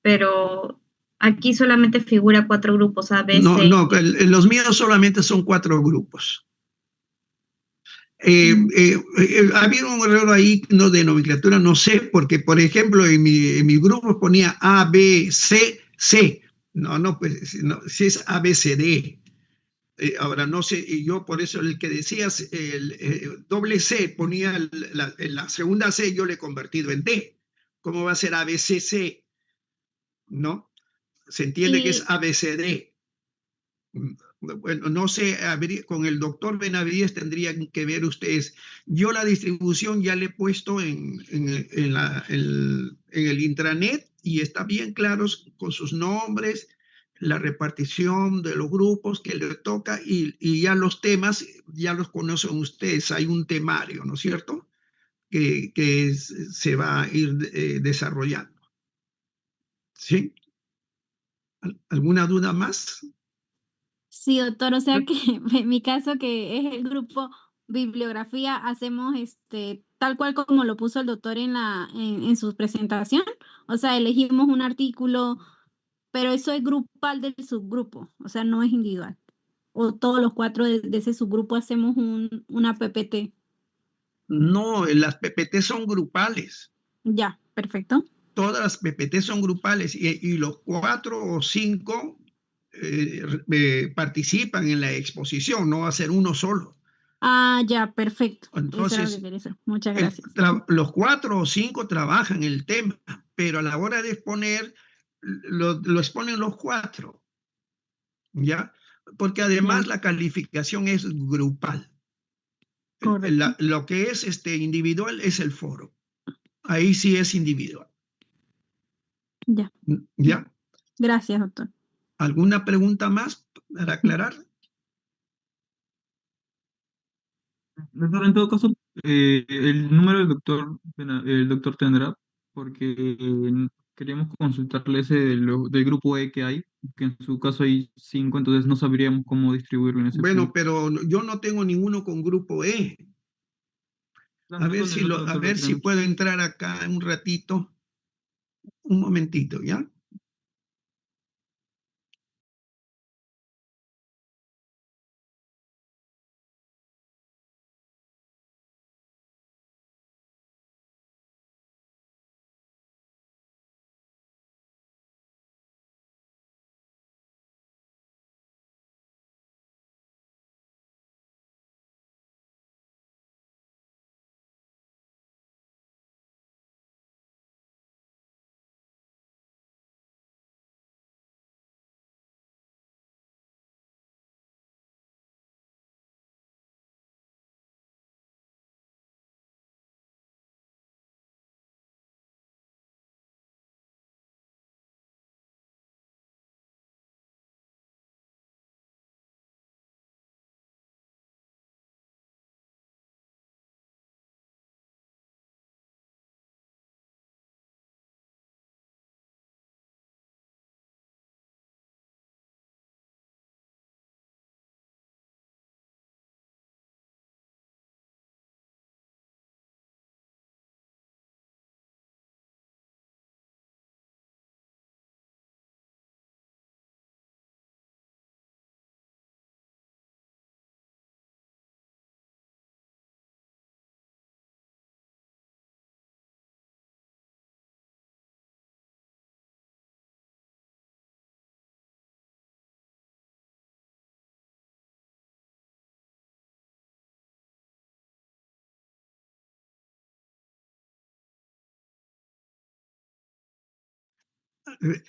pero aquí solamente figura 4 grupos, A, B, No, C y no, D. los míos solamente son 4 grupos. Mm. Había un error ahí, no, de nomenclatura, no sé, porque por ejemplo en mi grupo ponía A, B, C, C. No, no, pues no, si es A, B, C, D. Ahora no sé, y yo por eso el que decías, doble C, ponía la segunda C, yo le he convertido en D. ¿Cómo va a ser A, B, C, C? ¿No? Se entiende que es Y A, B, C, D. Bueno, no sé, con el doctor Benavides tendrían que ver ustedes. Yo la distribución ya le he puesto en el intranet y está bien claro con sus nombres, la repartición de los grupos que le toca y ya los temas ya los conocen ustedes. Hay un temario, ¿no es cierto? Se va a ir desarrollando. ¿Sí? ¿Alguna duda más? Sí, doctor, o sea que en mi caso, que es el grupo bibliografía, hacemos tal cual como lo puso el doctor en su presentación. O sea, elegimos un artículo, pero eso es grupal del subgrupo, o sea, no es individual. O todos los 4 de ese subgrupo hacemos una PPT. No, las PPT son grupales. Ya, perfecto. Todas las PPT son grupales y los 4 o 5 participan en la exposición, no va a ser uno solo. Ah, ya, perfecto. Eso era lo que Entonces, quería hacer. Muchas gracias. los 4 o 5 trabajan el tema, pero a la hora de exponer, lo exponen los 4, ¿ya? Porque además Ya, la calificación es grupal. correcto. Lo que es individual es el foro. Ahí sí es individual. Ya. ¿Ya? Gracias, doctor. ¿Alguna pregunta más para aclarar? Doctor, en todo caso, el número del doctor, el doctor tendrá, porque queríamos consultarle ese del grupo E que hay, que en su caso hay 5, entonces no sabríamos cómo distribuirlo en ese Bueno, punto. pero yo no tengo ninguno con grupo E. No con el otro A doctor lo ver si tenemos. puedo entrar acá un ratito, un momentito, ¿ya?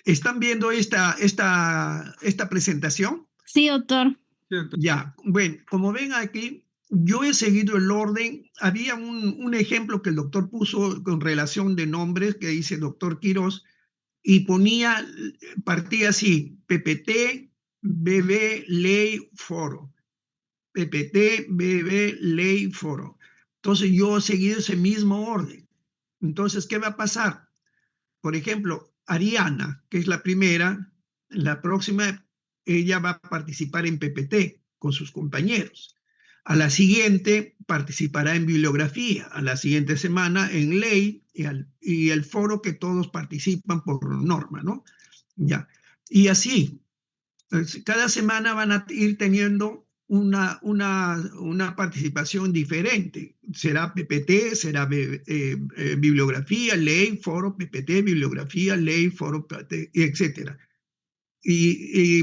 ¿Están viendo esta presentación? Sí, doctor. Sí, doctor. Ya, bueno, como ven aquí, yo he seguido el orden. Había un ejemplo que el doctor puso con relación de nombres que dice doctor Quirós y partía así, PPT, BB, ley, foro. PPT, BB, ley, foro. Entonces yo he seguido ese mismo orden. Entonces, ¿qué va a pasar? Por ejemplo, Ariana, que es la primera, la próxima, ella va a participar en PPT con sus compañeros. A la siguiente participará en bibliografía, a la siguiente semana en ley y el foro que todos participan por norma, ¿no? Ya. Y así, cada semana van a ir teniendo una participación diferente. Será PPT, será bibliografía, ley, foro, PPT, bibliografía, ley, foro, PPT, etc.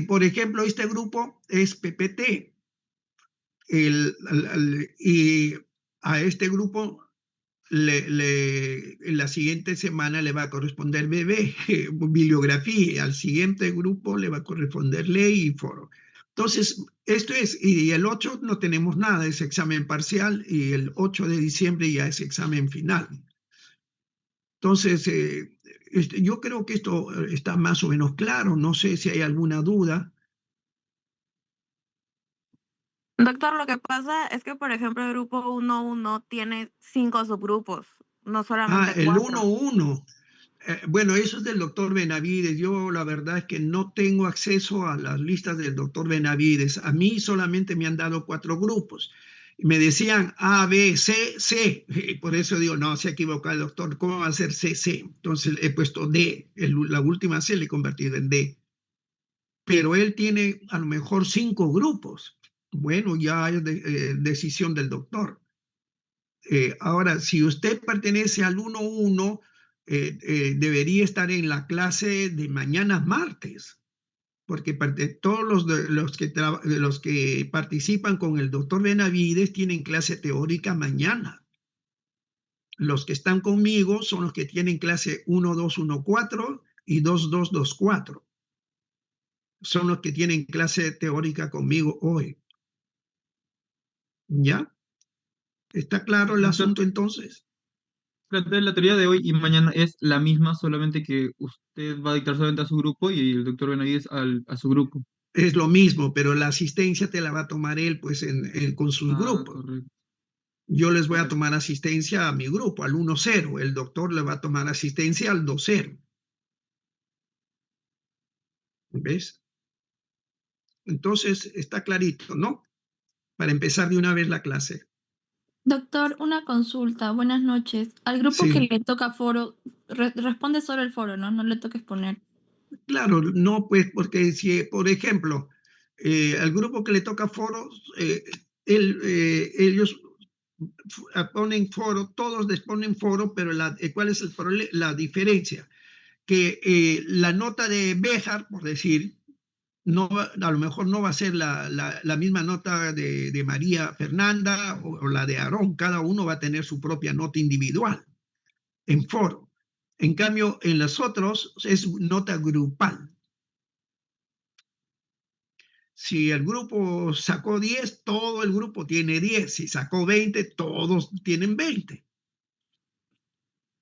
Por ejemplo, este grupo es PPT. Y a este grupo en la siguiente semana le va a corresponder BB, bibliografía, al siguiente grupo le va a corresponder ley y foro. Entonces, esto es, y el 8 no tenemos nada, es examen parcial, y el 8 de diciembre ya es examen final. Entonces, yo creo que esto está más o menos claro, no sé si hay alguna duda. Doctor, lo que pasa es que, por ejemplo, el grupo 1.1 tiene 5 subgrupos, no solamente El 4. 1.1. Bueno, eso es del doctor Benavides. Yo la verdad es que no tengo acceso a las listas del doctor Benavides. A mí solamente me han dado 4 grupos. Me decían A, B, C, C. Por eso digo, no, se ha equivocado el doctor. ¿Cómo va a ser C, C? Entonces he puesto D. La última C le he convertido en D. Pero él tiene a lo mejor 5 grupos. Bueno, ya es decisión del doctor. Ahora, si usted pertenece al 1.1, debería estar en la clase de mañana martes, porque todos los que participan con el doctor Benavides tienen clase teórica mañana. Los que están conmigo son los que tienen clase 1.2.1.4 y 2.2.2.4. Son los que tienen clase teórica conmigo hoy. ¿Ya? ¿Está claro el asunto entonces? La teoría de hoy y mañana es la misma, solamente que usted va a dictar solamente a su grupo y el doctor Benavides a su grupo. Es lo mismo, pero la asistencia te la va a tomar él pues con sus Ah, grupos. correcto. Yo les voy a Correcto. tomar asistencia a mi grupo, al 1.0. El doctor le va a tomar asistencia al 2.0. ¿Ves? Entonces, está clarito, ¿no? Para empezar de una vez la clase. Doctor, una consulta. Buenas noches. Al grupo que Sí, le toca foro, responde solo el foro, ¿no? No le toca exponer. claro, no, pues, porque si, por ejemplo, al grupo que le toca foros, ellos ponen foro, todos les ponen foro, pero ¿cuál es la diferencia? Que la nota de Béjar, por decir, no a lo mejor no va a ser la misma nota de María Fernanda o la de Aarón, cada uno va a tener su propia nota individual en foro. En cambio, en los otros es nota grupal. Si el grupo sacó 10, todo el grupo tiene 10. Si sacó 20, todos tienen 20.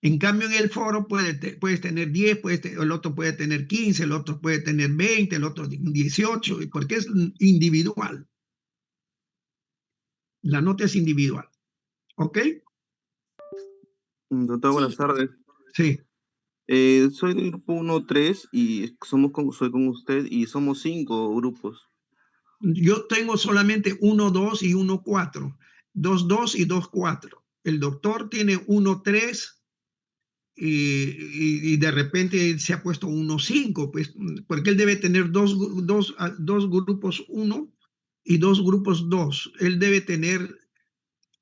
En cambio, en el foro puedes tener 10, el otro puede tener 15, el otro puede tener 20, el otro 18, porque es individual. La nota es individual. ¿Ok? Doctor, buenas Sí. tardes. Sí. Soy del grupo 1-3 y soy con usted y somos 5 grupos. Yo tengo solamente 1.2 y 1.4. 2.2 y 2.4. El doctor tiene 1.3 y de repente se ha puesto 1.5, pues, porque él debe tener dos grupos 1 y 2 grupos 2. Él debe tener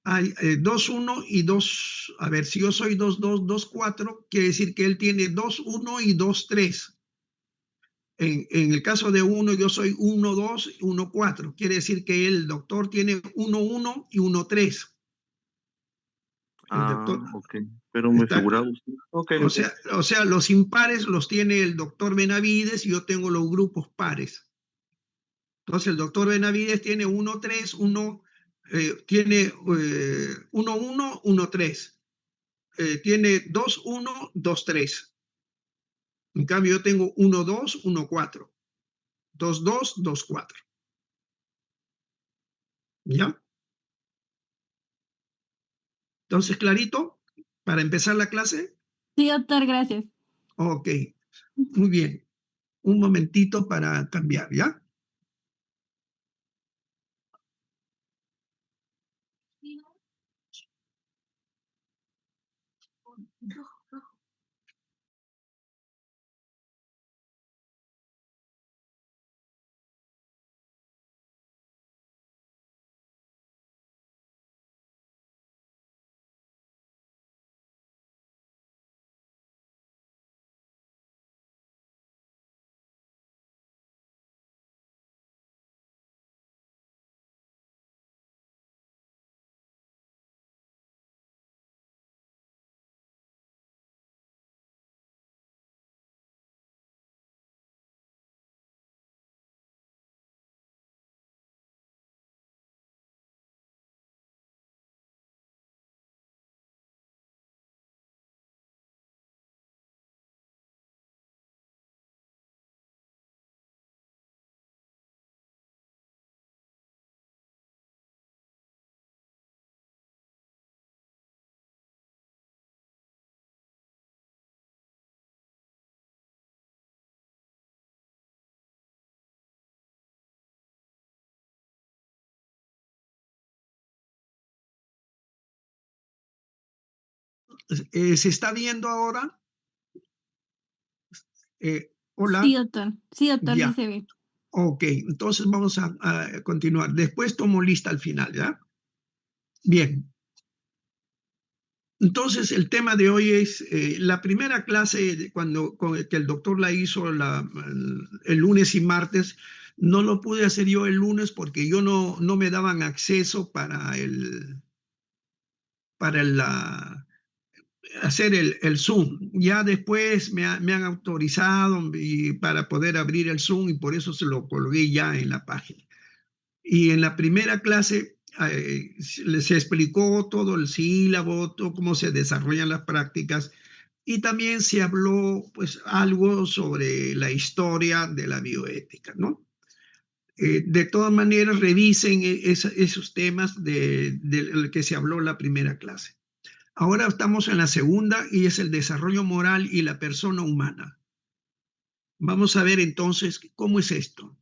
2.1 y 2, a ver, si yo soy 2.2, 2.4, quiere decir que él tiene 2.1 y 2.3. En el caso de 1, yo soy 1.2, 1.4. Quiere decir que el doctor tiene 1.1 y 1.3. El doctor Ok. Pero me está, aseguraba usted. Ok, o sea, los impares los tiene el doctor Benavides y yo tengo los grupos pares. Entonces, el doctor Benavides tiene 1.3, tiene 1.1, 1.3. Tiene 2.1, 2.3. En cambio, yo tengo 1.2, 1.4. 2.2, 2.4. ¿Ya? Entonces, clarito, para empezar la clase. Sí, doctor, gracias. Ok, muy bien. Un momentito para cambiar, ¿ya? ¿Se está viendo ahora? Hola. Sí, doctor. Sí, doctor, sí Ya. se ve. Ok, entonces vamos a continuar. Después tomo lista al final, ¿ya? Bien. Entonces, el tema de hoy es la primera clase que el doctor la hizo el lunes y martes. No lo pude hacer yo el lunes porque no me daban acceso para hacer el Zoom. Ya después me han autorizado para poder abrir el Zoom y por eso se lo colgué ya en la página. Y en la primera clase se explicó todo el sílabo, todo cómo se desarrollan las prácticas y también se habló pues algo sobre la historia de la bioética, ¿no? De todas maneras, revisen esos temas del que se habló en la primera clase. Ahora estamos en la segunda y es el desarrollo moral y la persona humana. Vamos a ver entonces cómo es esto.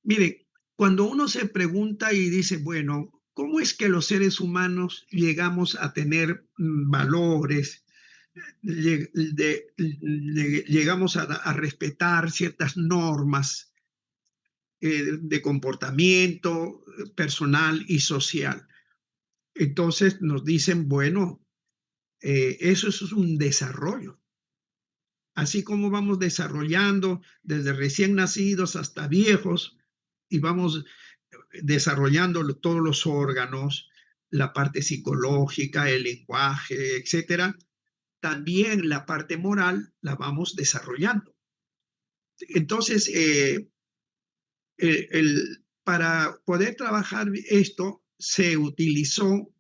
Mire, cuando uno se pregunta y dice, bueno, ¿cómo es que los seres humanos llegamos a tener valores, llegamos a respetar ciertas normas de comportamiento personal y social? Entonces nos dicen, bueno, eso es un desarrollo. Así como vamos desarrollando desde recién nacidos hasta viejos y vamos desarrollando todos los órganos, la parte psicológica, el lenguaje, etcétera, también la parte moral la vamos desarrollando. Entonces, para poder trabajar esto, se utilizó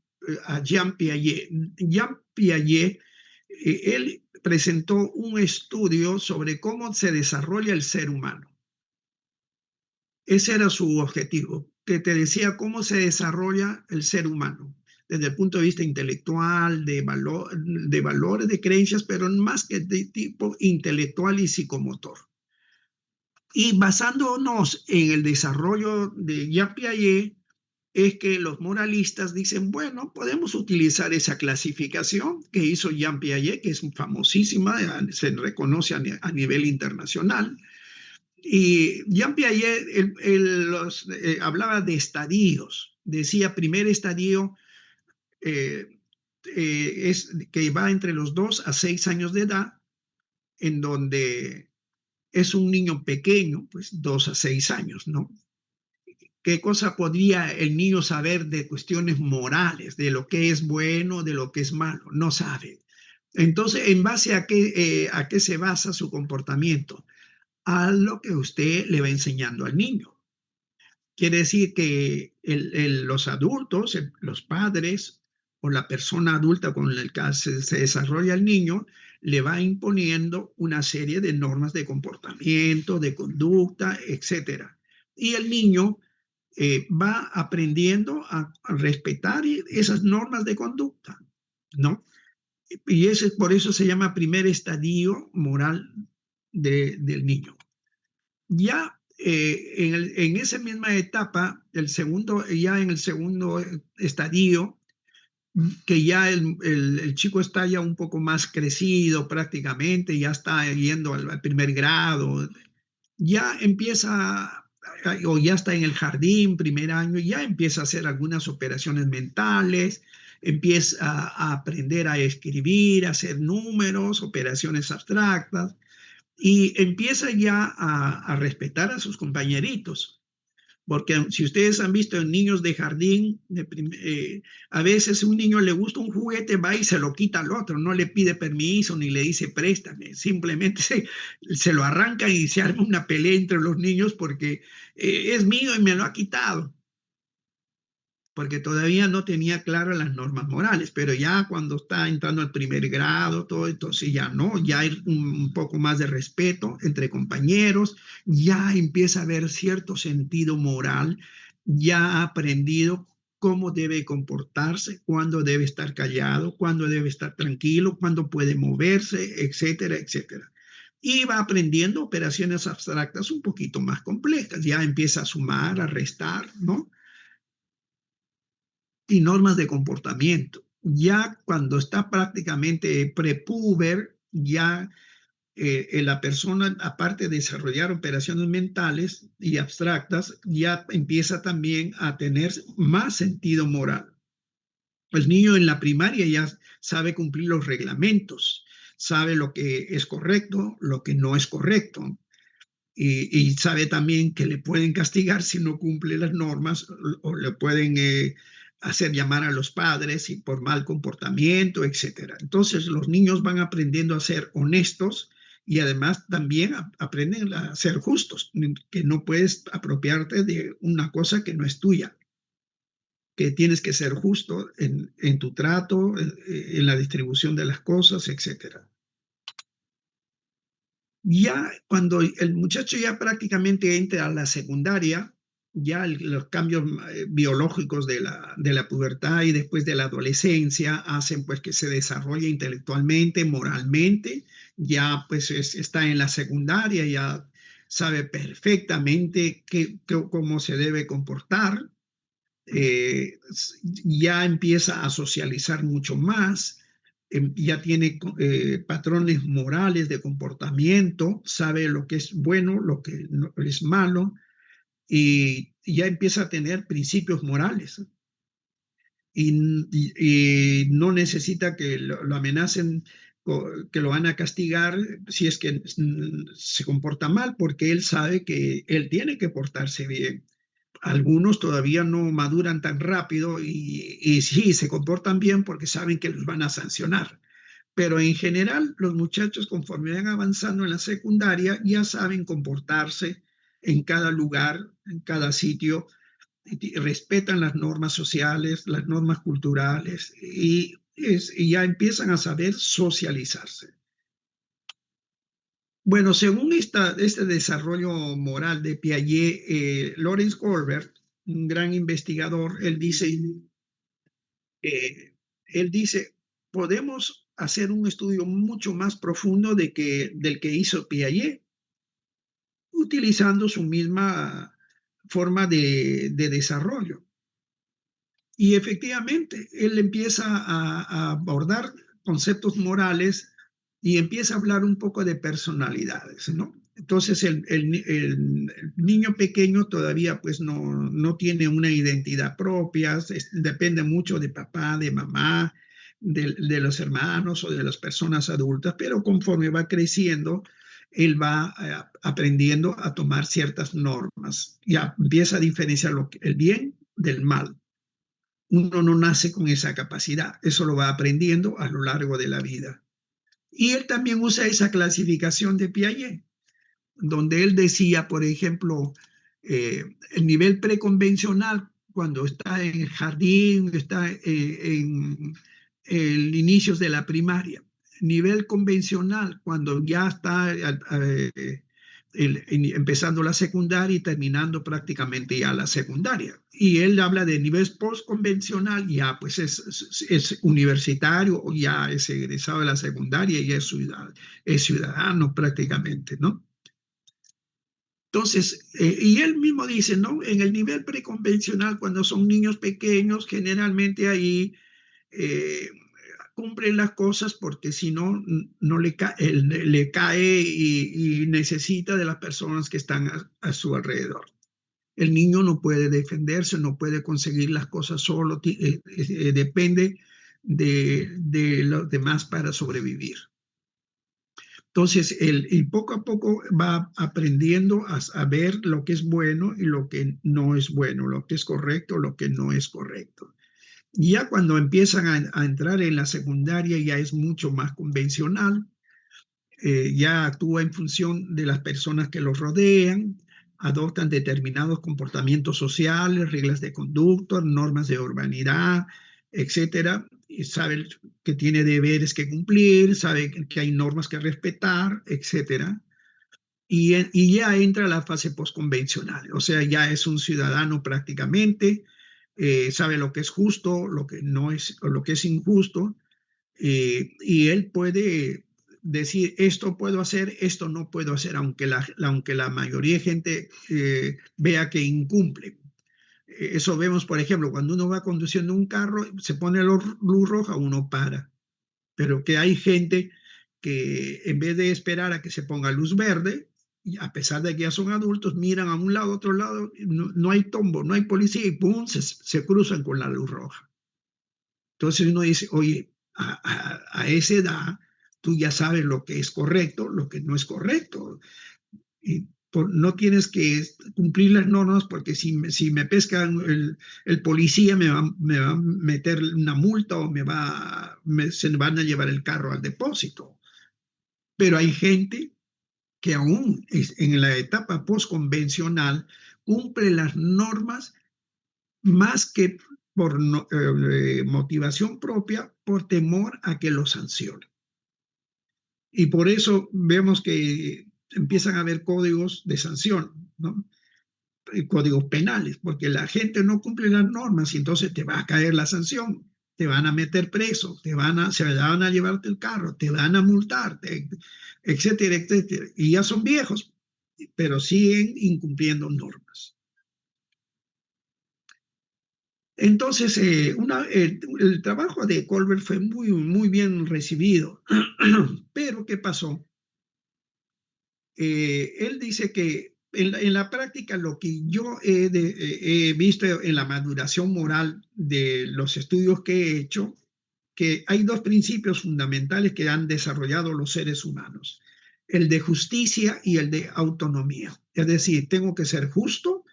a Jean Piaget. Jean Piaget, él presentó un estudio sobre cómo se desarrolla el ser humano. Ese era su objetivo, que te decía cómo se desarrolla el ser humano desde el punto de vista intelectual, de valores, de creencias, pero más que de tipo intelectual y psicomotor. Y basándonos en el desarrollo de Jean Piaget, es que los moralistas dicen, bueno, podemos utilizar esa clasificación que hizo Jean Piaget, que es famosísima, se reconoce a nivel internacional. Y Jean Piaget hablaba de estadios. Decía, primer estadio es que va entre los 2 a 6 años de edad, en donde es un niño pequeño, pues 2 a 6 años, ¿no? ¿Qué cosa podría el niño saber de cuestiones morales, de lo que es bueno, de lo que es malo? No sabe. Entonces, ¿en base a qué se basa su comportamiento? A lo que usted le va enseñando al niño. Quiere decir que los adultos, los padres o la persona adulta con la que se desarrolla el niño, le va imponiendo una serie de normas de comportamiento, de conducta, etc. Y el niño va aprendiendo a respetar esas normas de conducta, ¿no? Y por eso se llama primer estadio moral del niño. Ya en esa misma etapa, ya en el segundo estadio, que ya el chico está ya un poco más crecido prácticamente, ya está yendo al primer grado, ya empieza, o ya está en el jardín, primer año, ya empieza a hacer algunas operaciones mentales, empieza a aprender a escribir, a hacer números, operaciones abstractas, y empieza ya a respetar a sus compañeritos. Porque si ustedes han visto en niños de jardín, a veces un niño le gusta un juguete, va y se lo quita al otro, no le pide permiso ni le dice préstame, simplemente se lo arranca y se arma una pelea entre los niños porque es mío y me lo ha quitado. Porque todavía no tenía claras las normas morales, pero ya cuando está entrando al primer grado, todo, entonces ya no, ya hay un poco más de respeto entre compañeros, ya empieza a haber cierto sentido moral, ya ha aprendido cómo debe comportarse, cuándo debe estar callado, cuándo debe estar tranquilo, cuándo puede moverse, etcétera, etcétera. Y va aprendiendo operaciones abstractas un poquito más complejas, ya empieza a sumar, a restar, ¿no? Y normas de comportamiento. Ya cuando está prácticamente prepuber, ya la persona, aparte de desarrollar operaciones mentales y abstractas, ya empieza también a tener más sentido moral. El niño en la primaria ya sabe cumplir los reglamentos, sabe lo que es correcto, lo que no es correcto, y sabe también que le pueden castigar si no cumple las normas o le pueden hacer llamar a los padres y por mal comportamiento, etc. Entonces los niños van aprendiendo a ser honestos y además también aprenden a ser justos, que no puedes apropiarte de una cosa que no es tuya, que tienes que ser justo en tu trato, en la distribución de las cosas, etc. Ya cuando el muchacho ya prácticamente entra a la secundaria, ya los cambios biológicos de la pubertad y después de la adolescencia hacen pues que se desarrolle intelectualmente, moralmente, ya pues está en la secundaria, ya sabe perfectamente cómo se debe comportar, ya empieza a socializar mucho más, ya tiene patrones morales de comportamiento, sabe lo que es bueno, lo que no es malo, y ya empieza a tener principios morales. Y no necesita que lo amenacen, que lo van a castigar si es que se comporta mal, porque él sabe que él tiene que portarse bien. Algunos todavía no maduran tan rápido y sí, se comportan bien porque saben que los van a sancionar. Pero en general, los muchachos, conforme van avanzando en la secundaria, ya saben comportarse en cada lugar, en cada sitio, y respetan las normas sociales, las normas culturales y ya empiezan a saber socializarse. Bueno, según este desarrollo moral de Piaget, Lawrence Kohlberg, un gran investigador, él dice, podemos hacer un estudio mucho más profundo del que hizo Piaget, utilizando su misma forma de desarrollo. Y efectivamente, él empieza a abordar conceptos morales y empieza a hablar un poco de personalidades, ¿no? Entonces el niño pequeño todavía pues no tiene una identidad propia, depende mucho de papá, de mamá, de los hermanos o de las personas adultas, pero conforme va creciendo, él va aprendiendo a tomar ciertas normas. Ya empieza a diferenciar el bien del mal. Uno no nace con esa capacidad, eso lo va aprendiendo a lo largo de la vida. Y él también usa esa clasificación de Piaget, donde él decía, por ejemplo, el nivel preconvencional, cuando está en el jardín, está en inicios de la primaria. Nivel convencional, cuando ya está empezando la secundaria y terminando prácticamente ya la secundaria. Y él habla de nivel postconvencional, ya pues es universitario o ya es egresado de la secundaria y es ciudadano prácticamente, ¿no? Entonces, y él mismo dice, ¿no? En el nivel preconvencional, cuando son niños pequeños, generalmente ahí cumplen las cosas porque si no, no le cae y necesita de las personas que están a su alrededor. El niño no puede defenderse, no puede conseguir las cosas solo, depende de los demás para sobrevivir. Entonces, y poco a poco va aprendiendo a ver lo que es bueno y lo que no es bueno, lo que es correcto, lo que no es correcto. Y ya cuando empiezan a entrar en la secundaria ya es mucho más convencional, ya actúa en función de las personas que los rodean, adoptan determinados comportamientos sociales, reglas de conducta, normas de urbanidad, etcétera, y sabe que tiene deberes que cumplir, sabe que hay normas que respetar, etcétera. Y ya entra a la fase postconvencional, o sea, ya es un ciudadano prácticamente, sabe lo que es justo, lo que no es, o lo que es injusto, y él puede decir, esto puedo hacer, esto no puedo hacer, aunque la mayoría de gente vea que incumple. Eso vemos, por ejemplo, cuando uno va conduciendo un carro, se pone la luz roja, uno para. Pero que hay gente que en vez de esperar a que se ponga luz verde, y a pesar de que ya son adultos, miran a un lado, a otro lado, no hay tombo, no hay policía y ¡pum! Se cruzan con la luz roja. Entonces uno dice, oye, a esa edad tú ya sabes lo que es correcto, lo que no es correcto. Y no tienes que cumplir las normas porque si me pescan el policía me va a meter una multa o se van a llevar el carro al depósito. Pero hay gente que aún en la etapa postconvencional cumple las normas más que por motivación propia, por temor a que lo sancionen. Y por eso vemos que empiezan a haber códigos de sanción, ¿no? Códigos penales, porque la gente no cumple las normas y entonces te va a caer la sanción, te van a meter preso, se van a llevarte el carro, te van a multar, etcétera, etcétera. Y ya son viejos, pero siguen incumpliendo normas. Entonces, el trabajo de Colbert fue muy bien recibido, pero ¿qué pasó? Él dice que en la práctica lo que yo he visto en la maduración moral de los estudios que he hecho, que hay dos principios fundamentales que han desarrollado los seres humanos, el de justicia y el de autonomía. Es decir, tengo que ser justo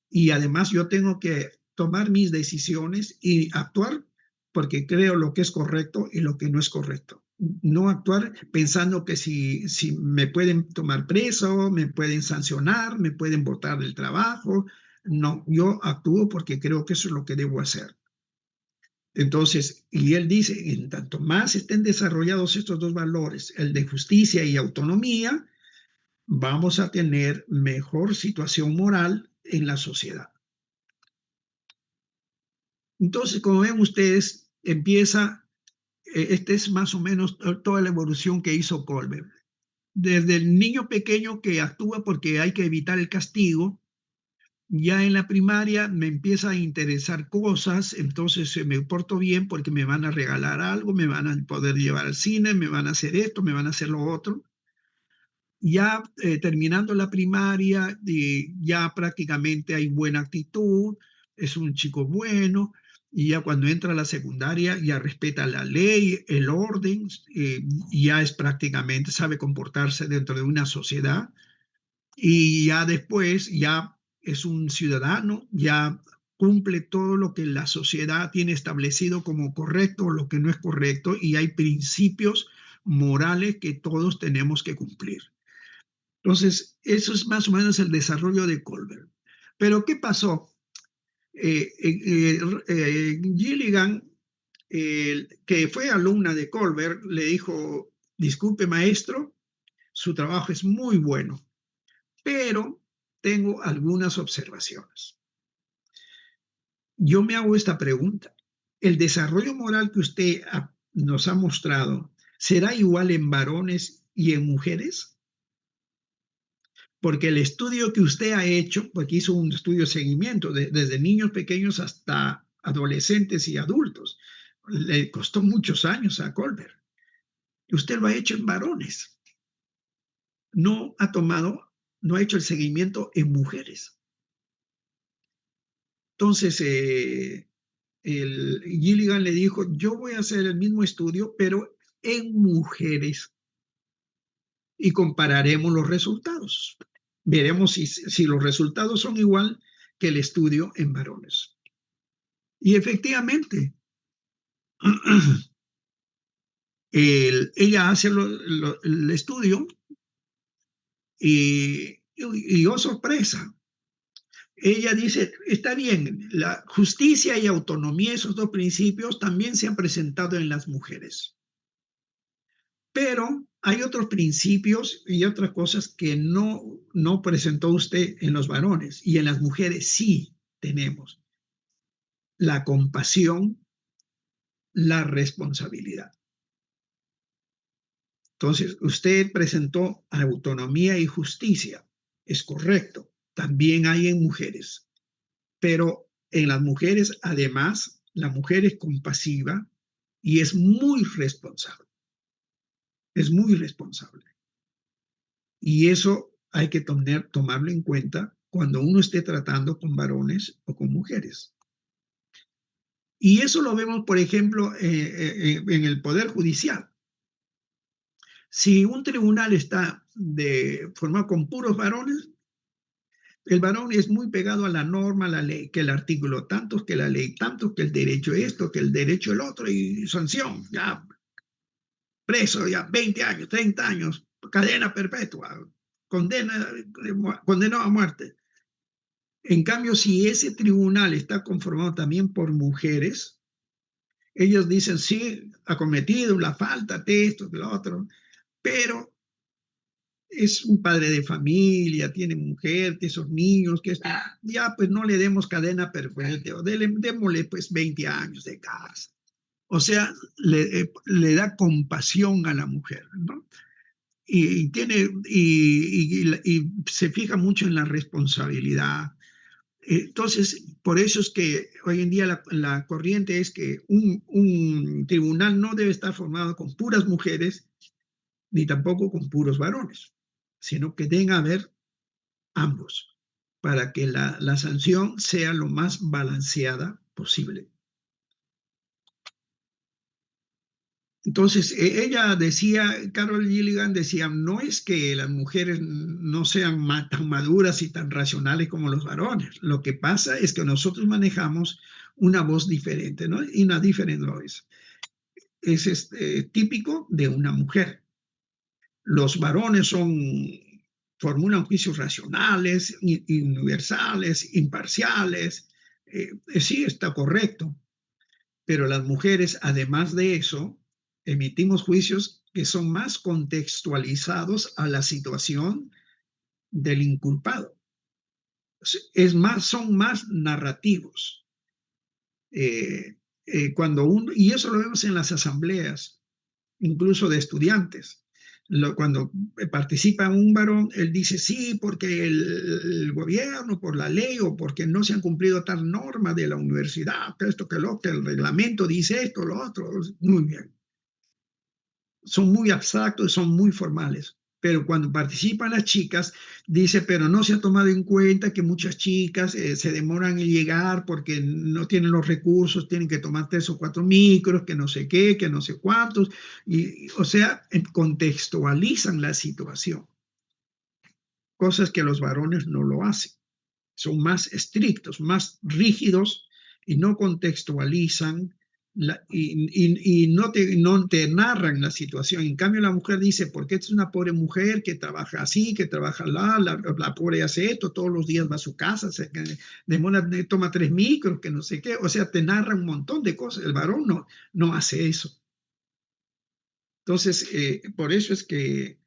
y además yo tengo que tomar mis decisiones y actuar porque creo lo que es correcto y lo que no es correcto. No actuar pensando que si me pueden tomar preso, me pueden sancionar, me pueden botar del trabajo. No, yo actúo porque creo que eso es lo que debo hacer. Entonces, y él dice, en tanto más estén desarrollados estos dos valores, el de justicia y autonomía, vamos a tener mejor situación moral en la sociedad. Entonces, como ven ustedes, esta es más o menos toda la evolución que hizo Colbert. Desde el niño pequeño que actúa porque hay que evitar el castigo, ya en la primaria me empieza a interesar cosas, entonces me porto bien porque me van a regalar algo, me van a poder llevar al cine, me van a hacer esto, me van a hacer lo otro. Ya terminando la primaria, ya prácticamente hay buena actitud, es un chico bueno, y ya cuando entra a la secundaria ya respeta la ley, el orden, ya es prácticamente, sabe comportarse dentro de una sociedad, y ya después ya es un ciudadano, ya cumple todo lo que la sociedad tiene establecido como correcto o lo que no es correcto, y hay principios morales que todos tenemos que cumplir. Entonces, eso es más o menos el desarrollo de Colbert. Pero, ¿qué pasó? Gilligan, que fue alumna de Colbert, le dijo, disculpe maestro, su trabajo es muy bueno, pero tengo algunas observaciones. Yo me hago esta pregunta. ¿El desarrollo moral que usted nos ha mostrado será igual en varones y en mujeres? Porque el estudio que usted ha hecho, porque hizo un estudio de seguimiento desde niños pequeños hasta adolescentes y adultos, le costó muchos años a Colbert. Usted lo ha hecho en varones. No ha hecho el seguimiento en mujeres. Entonces, Gilligan le dijo, yo voy a hacer el mismo estudio, pero en mujeres. Y compararemos los resultados. Veremos si los resultados son igual que el estudio en varones. Y efectivamente, ella hace el estudio y oh sorpresa, ella dice, está bien, la justicia y autonomía, esos dos principios también se han presentado en las mujeres. Pero hay otros principios y otras cosas que no presentó usted en los varones, y en las mujeres sí tenemos. La compasión, la responsabilidad. Entonces, usted presentó autonomía y justicia. Es correcto. También hay en mujeres. Pero en las mujeres, además, la mujer es compasiva y es muy responsable. Es muy responsable. Y eso hay que tomarlo en cuenta cuando uno esté tratando con varones o con mujeres. Y eso lo vemos, por ejemplo, en el Poder Judicial. Si un tribunal está formado con puros varones, el varón es muy pegado a la norma, a la ley, que el artículo tanto, que la ley tanto, que el derecho esto, que el derecho el otro, y sanción, ya preso, ya 20 años, 30 años, cadena perpetua, condenado a muerte. En cambio, si ese tribunal está conformado también por mujeres, ellos dicen, sí, ha cometido la falta de esto, de lo otro, pero es un padre de familia, tiene mujer, tiene esos niños, que esto, ya pues no le demos cadena perpetua, démosle pues 20 años de cárcel. O sea, le da compasión a la mujer, ¿no? Y se fija mucho en la responsabilidad. Entonces, por eso es que hoy en día la corriente es que un tribunal no debe estar formado con puras mujeres ni tampoco con puros varones, sino que deben haber ambos para que la sanción sea lo más balanceada posible. Entonces, ella decía, Carol Gilligan decía, no es que las mujeres no sean tan maduras y tan racionales como los varones. Lo que pasa es que nosotros manejamos una voz diferente, ¿no? Y una different voice. Es típico de una mujer. Los varones formulan juicios racionales, universales, imparciales. Sí, está correcto. Pero las mujeres, además de eso, emitimos juicios que son más contextualizados a la situación del inculpado. Son más narrativos. Y eso lo vemos en las asambleas, incluso de estudiantes. Cuando participa un varón, él dice sí, porque el gobierno, por la ley o porque no se han cumplido tal norma de la universidad, que esto, que lo otro, el reglamento dice esto, lo otro. Muy bien. Son muy abstractos, son muy formales. Pero cuando participan las chicas, dice, pero no se ha tomado en cuenta que muchas chicas se demoran en llegar porque no tienen los recursos, tienen que tomar 3 o 4 micros, que no sé qué, que no sé cuántos. O sea, contextualizan la situación. Cosas que los varones no lo hacen. Son más estrictos, más rígidos y no contextualizan y no te narran la situación. En cambio, la mujer dice, porque esta es una pobre mujer que trabaja así, que trabaja la pobre hace esto, todos los días va a su casa, toma 3 micros, que no sé qué. O sea, te narra un montón de cosas. El varón no hace eso. Entonces, por eso es que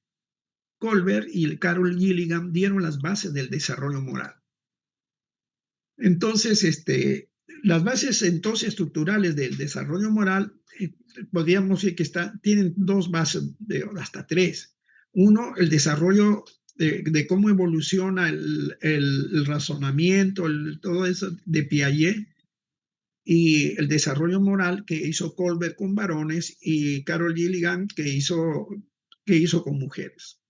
Kohlberg y Carol Gilligan dieron las bases del desarrollo moral. Entonces, las bases entonces estructurales del desarrollo moral, podríamos decir que tienen 2 bases, hasta 3. Uno, el desarrollo de cómo evoluciona el razonamiento, todo eso de Piaget, y el desarrollo moral que hizo Kohlberg con varones y Carol Gilligan que hizo con mujeres.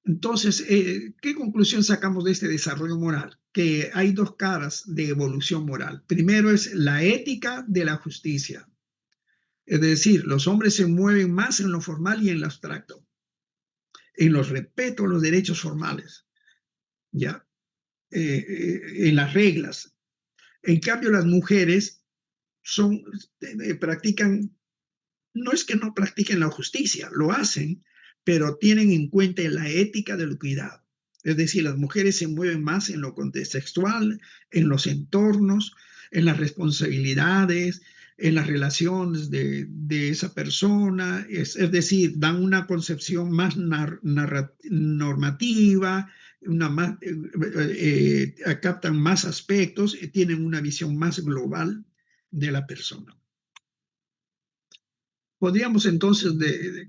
Entonces, ¿qué conclusión sacamos de este desarrollo moral? Que hay 2 caras de evolución moral. Primero es la ética de la justicia. Es decir, los hombres se mueven más en lo formal y en lo abstracto, en los respeto a los derechos formales, ¿ya? En las reglas. En cambio, las mujeres practican, no es que no practiquen la justicia, lo hacen, pero tienen en cuenta la ética del cuidado. Es decir, las mujeres se mueven más en lo contextual, en los entornos, en las responsabilidades, en las relaciones de esa persona, es decir, dan una concepción más normativa, captan más aspectos, tienen una visión más global de la persona. podríamos entonces,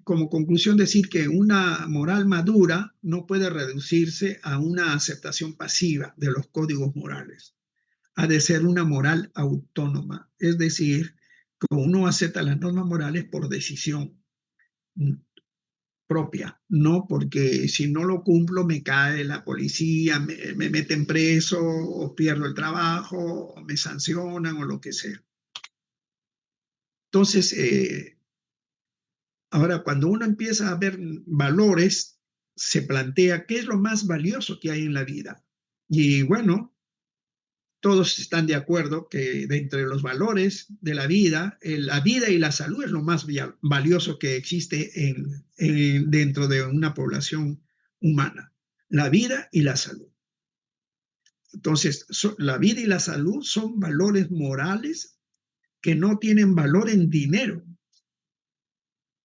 como conclusión, decir que una moral madura no puede reducirse a una aceptación pasiva de los códigos morales. Ha de ser una moral autónoma, es decir, que uno acepta las normas morales por decisión propia, no porque si no lo cumplo me cae la policía, me meten preso, o pierdo el trabajo, o me sancionan, o lo que sea. Entonces, ahora cuando uno empieza a ver valores, se plantea qué es lo más valioso que hay en la vida. Y bueno, todos están de acuerdo que de entre los valores de la vida y la salud es lo más valioso que existe dentro de una población humana. La vida y la salud. Entonces, la vida y la salud son valores morales que no tienen valor en dinero.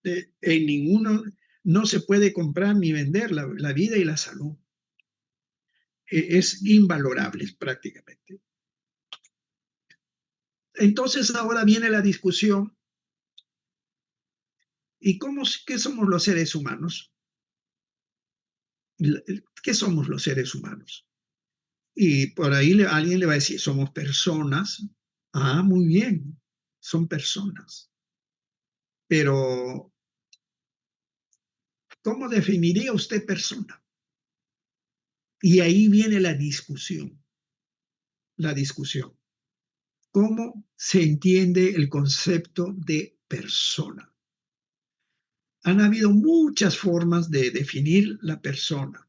En ninguno, no se puede comprar ni vender la vida y la salud. Es invalorable prácticamente. Entonces ahora viene la discusión, ¿y qué somos los seres humanos? ¿Qué somos los seres humanos? Y por ahí alguien le va a decir, somos personas. Ah, muy bien, son personas. Pero, ¿cómo definiría usted persona? Y ahí viene la discusión. La discusión. ¿Cómo se entiende el concepto de persona? Han habido muchas formas de definir la persona.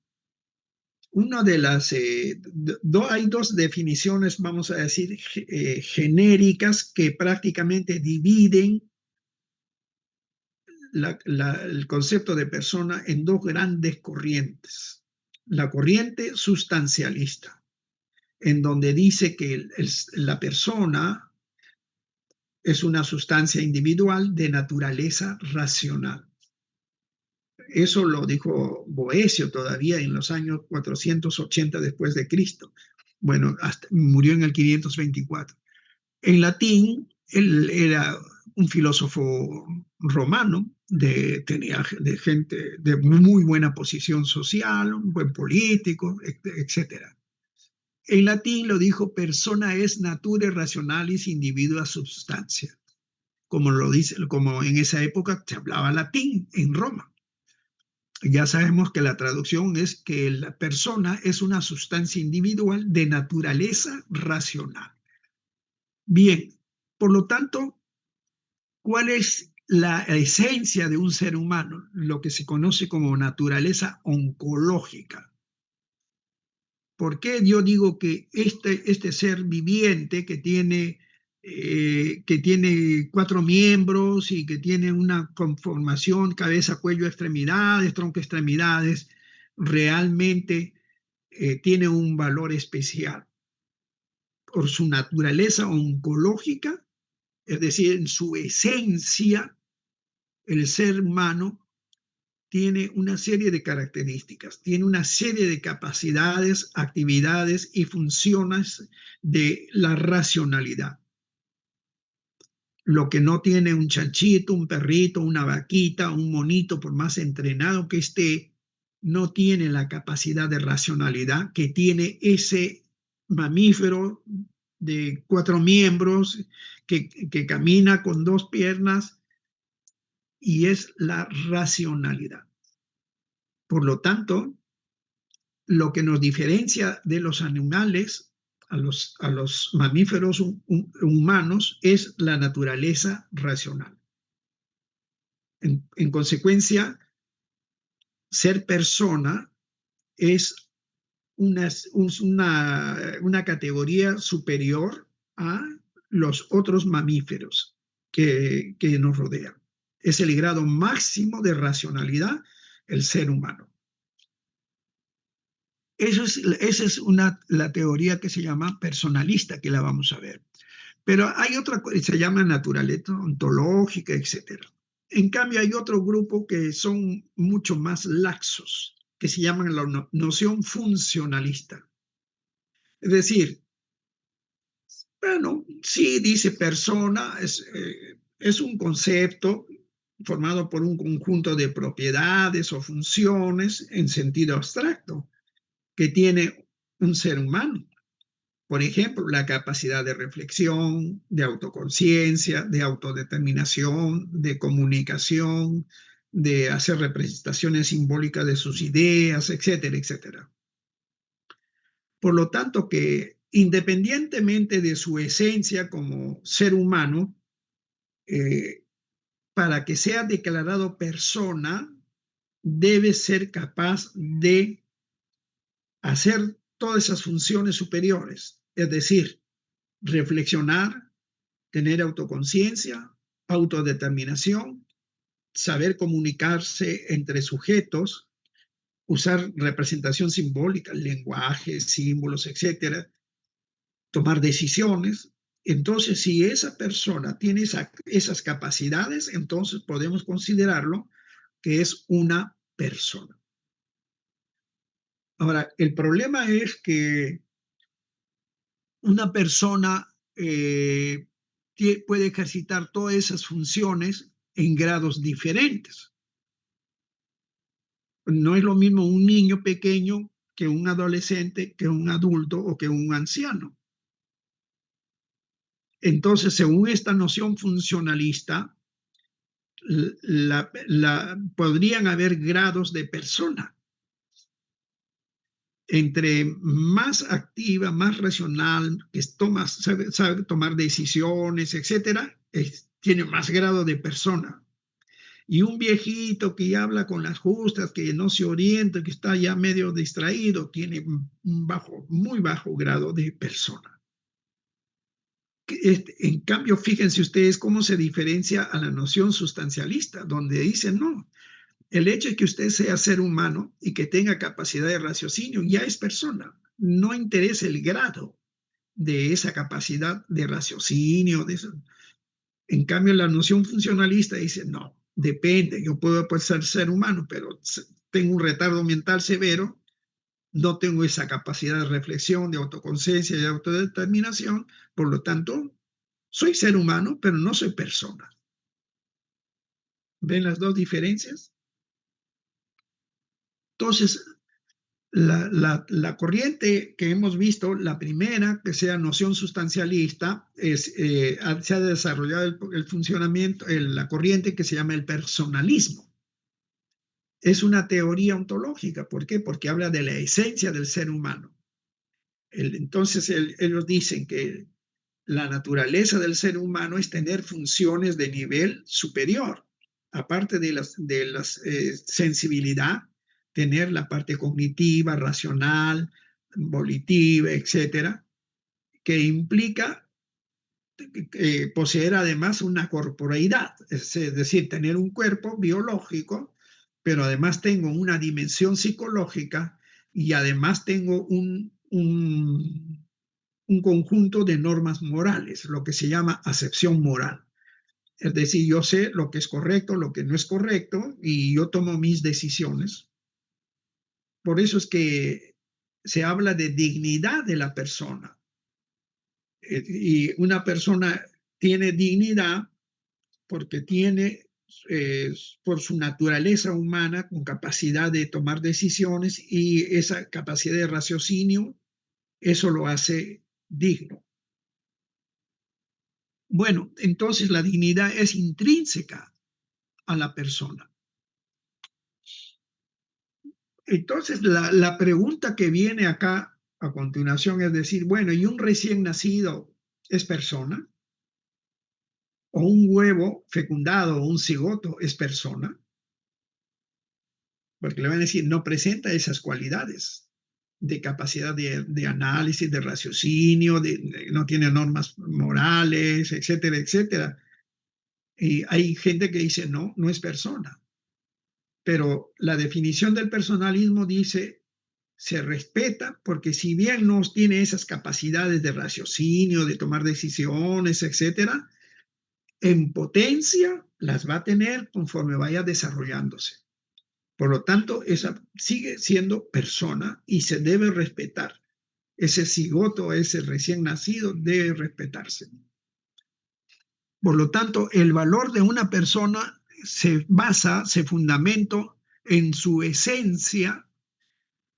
Una de las, hay dos definiciones, vamos a decir, genéricas que prácticamente dividen el concepto de persona en dos grandes corrientes. La corriente sustancialista, en donde dice que la persona es una sustancia individual de naturaleza racional. Eso lo dijo Boecio todavía en los años 480 después de Cristo. Bueno, murió en el 524. En latín, él era un filósofo romano, tenía gente de muy buena posición social, un buen político, etc. En latín lo dijo, persona es natura rationalis individua substantia. Como lo dice, como en esa época se hablaba latín en Roma. Ya sabemos que la traducción es que la persona es una sustancia individual de naturaleza racional. Bien, por lo tanto, ¿cuál es la esencia de un ser humano? Lo que se conoce como naturaleza oncológica. ¿Por qué yo digo que este ser viviente que tiene 4 miembros y que tiene una conformación cabeza, cuello, extremidades, tronco, extremidades, realmente tiene un valor especial? Por su naturaleza oncológica, es decir, en su esencia, el ser humano tiene una serie de características, tiene una serie de capacidades, actividades y funciones de la racionalidad. Lo que no tiene un chanchito, un perrito, una vaquita, un monito, por más entrenado que esté, no tiene la capacidad de racionalidad que tiene ese mamífero de 4 miembros que camina con 2 piernas, y es la racionalidad. Por lo tanto, lo que nos diferencia de los animales a los mamíferos humanos es la naturaleza racional. En consecuencia, ser persona es una categoría superior a los otros mamíferos que nos rodean. Es el grado máximo de racionalidad el ser humano. Esa es la teoría que se llama personalista, que la vamos a ver. Pero hay otra que se llama naturaleza ontológica, etc. En cambio, hay otro grupo que son mucho más laxos, que se llaman la noción funcionalista. Es decir, bueno, sí dice persona, es un concepto, formado por un conjunto de propiedades o funciones en sentido abstracto que tiene un ser humano. Por ejemplo, la capacidad de reflexión, de autoconciencia, de autodeterminación, de comunicación, de hacer representaciones simbólicas de sus ideas, etcétera, etcétera. Por lo tanto, que independientemente de su esencia como ser humano, para que sea declarado persona, debe ser capaz de hacer todas esas funciones superiores, es decir, reflexionar, tener autoconciencia, autodeterminación, saber comunicarse entre sujetos, usar representación simbólica, lenguaje, símbolos, etcétera, tomar decisiones. Entonces, si esa persona tiene esas capacidades, entonces podemos considerarlo que es una persona. Ahora, el problema es que una persona puede ejercitar todas esas funciones en grados diferentes. No es lo mismo un niño pequeño que un adolescente, que un adulto o que un anciano. Entonces, según esta noción funcionalista, podrían haber grados de persona. Entre más activa, más racional, que sabe tomar decisiones, etcétera, tiene más grado de persona. Y un viejito que habla con las justas, que no se orienta, que está ya medio distraído, tiene un muy bajo grado de persona. En cambio, fíjense ustedes cómo se diferencia a la noción sustancialista, donde dicen, no, el hecho de que usted sea ser humano y que tenga capacidad de raciocinio ya es persona. No interesa el grado de esa capacidad de raciocinio. En cambio, la noción funcionalista dice, no, depende, yo puedo ser humano, pero tengo un retardo mental severo, no tengo esa capacidad de reflexión, de autoconciencia y de autodeterminación, por lo tanto, soy ser humano, pero no soy persona. ¿Ven las dos diferencias? Entonces, la corriente que hemos visto, la primera, que sea noción sustancialista, se ha desarrollado el funcionamiento, la corriente que se llama el personalismo. Es una teoría ontológica. ¿Por qué? Porque habla de la esencia del ser humano. Entonces, ellos dicen que la naturaleza del ser humano es tener funciones de nivel superior, aparte de la sensibilidad, tener la parte cognitiva, racional, volitiva, etcétera, que implica poseer además una corporeidad, es decir, tener un cuerpo biológico, pero además tengo una dimensión psicológica y además tengo un conjunto de normas morales, lo que se llama acepción moral. Es decir, yo sé lo que es correcto, lo que no es correcto, y yo tomo mis decisiones. Por eso es que se habla de dignidad de la persona. Y una persona tiene dignidad porque tiene, por su naturaleza humana, con capacidad de tomar decisiones, y esa capacidad de raciocinio, eso lo hace digno. Bueno, entonces la dignidad es intrínseca a la persona. Entonces la pregunta que viene acá a continuación es decir, bueno, ¿y un recién nacido es persona? ¿O un huevo fecundado o un cigoto es persona? Porque le van a decir, no presenta esas cualidades de capacidad de análisis, de raciocinio, no tiene normas morales, etcétera, etcétera. Y hay gente que dice, no, no es persona. Pero la definición del personalismo dice, se respeta, porque si bien no tiene esas capacidades de raciocinio, de tomar decisiones, etcétera, en potencia las va a tener conforme vaya desarrollándose. Por lo tanto, esa sigue siendo persona y se debe respetar. Ese cigoto, ese recién nacido, debe respetarse. Por lo tanto, el valor de una persona se fundamenta en su esencia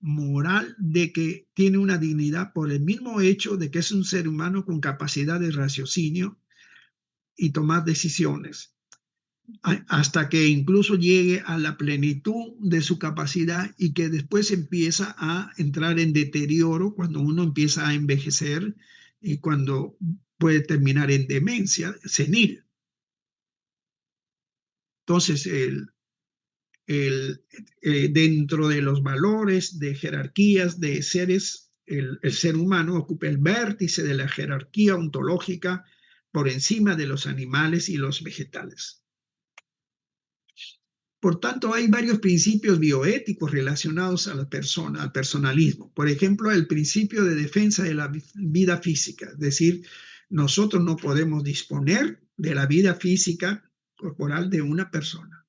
moral de que tiene una dignidad por el mismo hecho de que es un ser humano con capacidad de raciocinio y tomar decisiones, hasta que incluso llegue a la plenitud de su capacidad y que después empieza a entrar en deterioro cuando uno empieza a envejecer y cuando puede terminar en demencia senil. Entonces, dentro de los valores de jerarquías de seres, el ser humano ocupa el vértice de la jerarquía ontológica por encima de los animales y los vegetales. Por tanto, hay varios principios bioéticos relacionados a la persona, al personalismo. Por ejemplo, el principio de defensa de la vida física, es decir, nosotros no podemos disponer de la vida física corporal de una persona.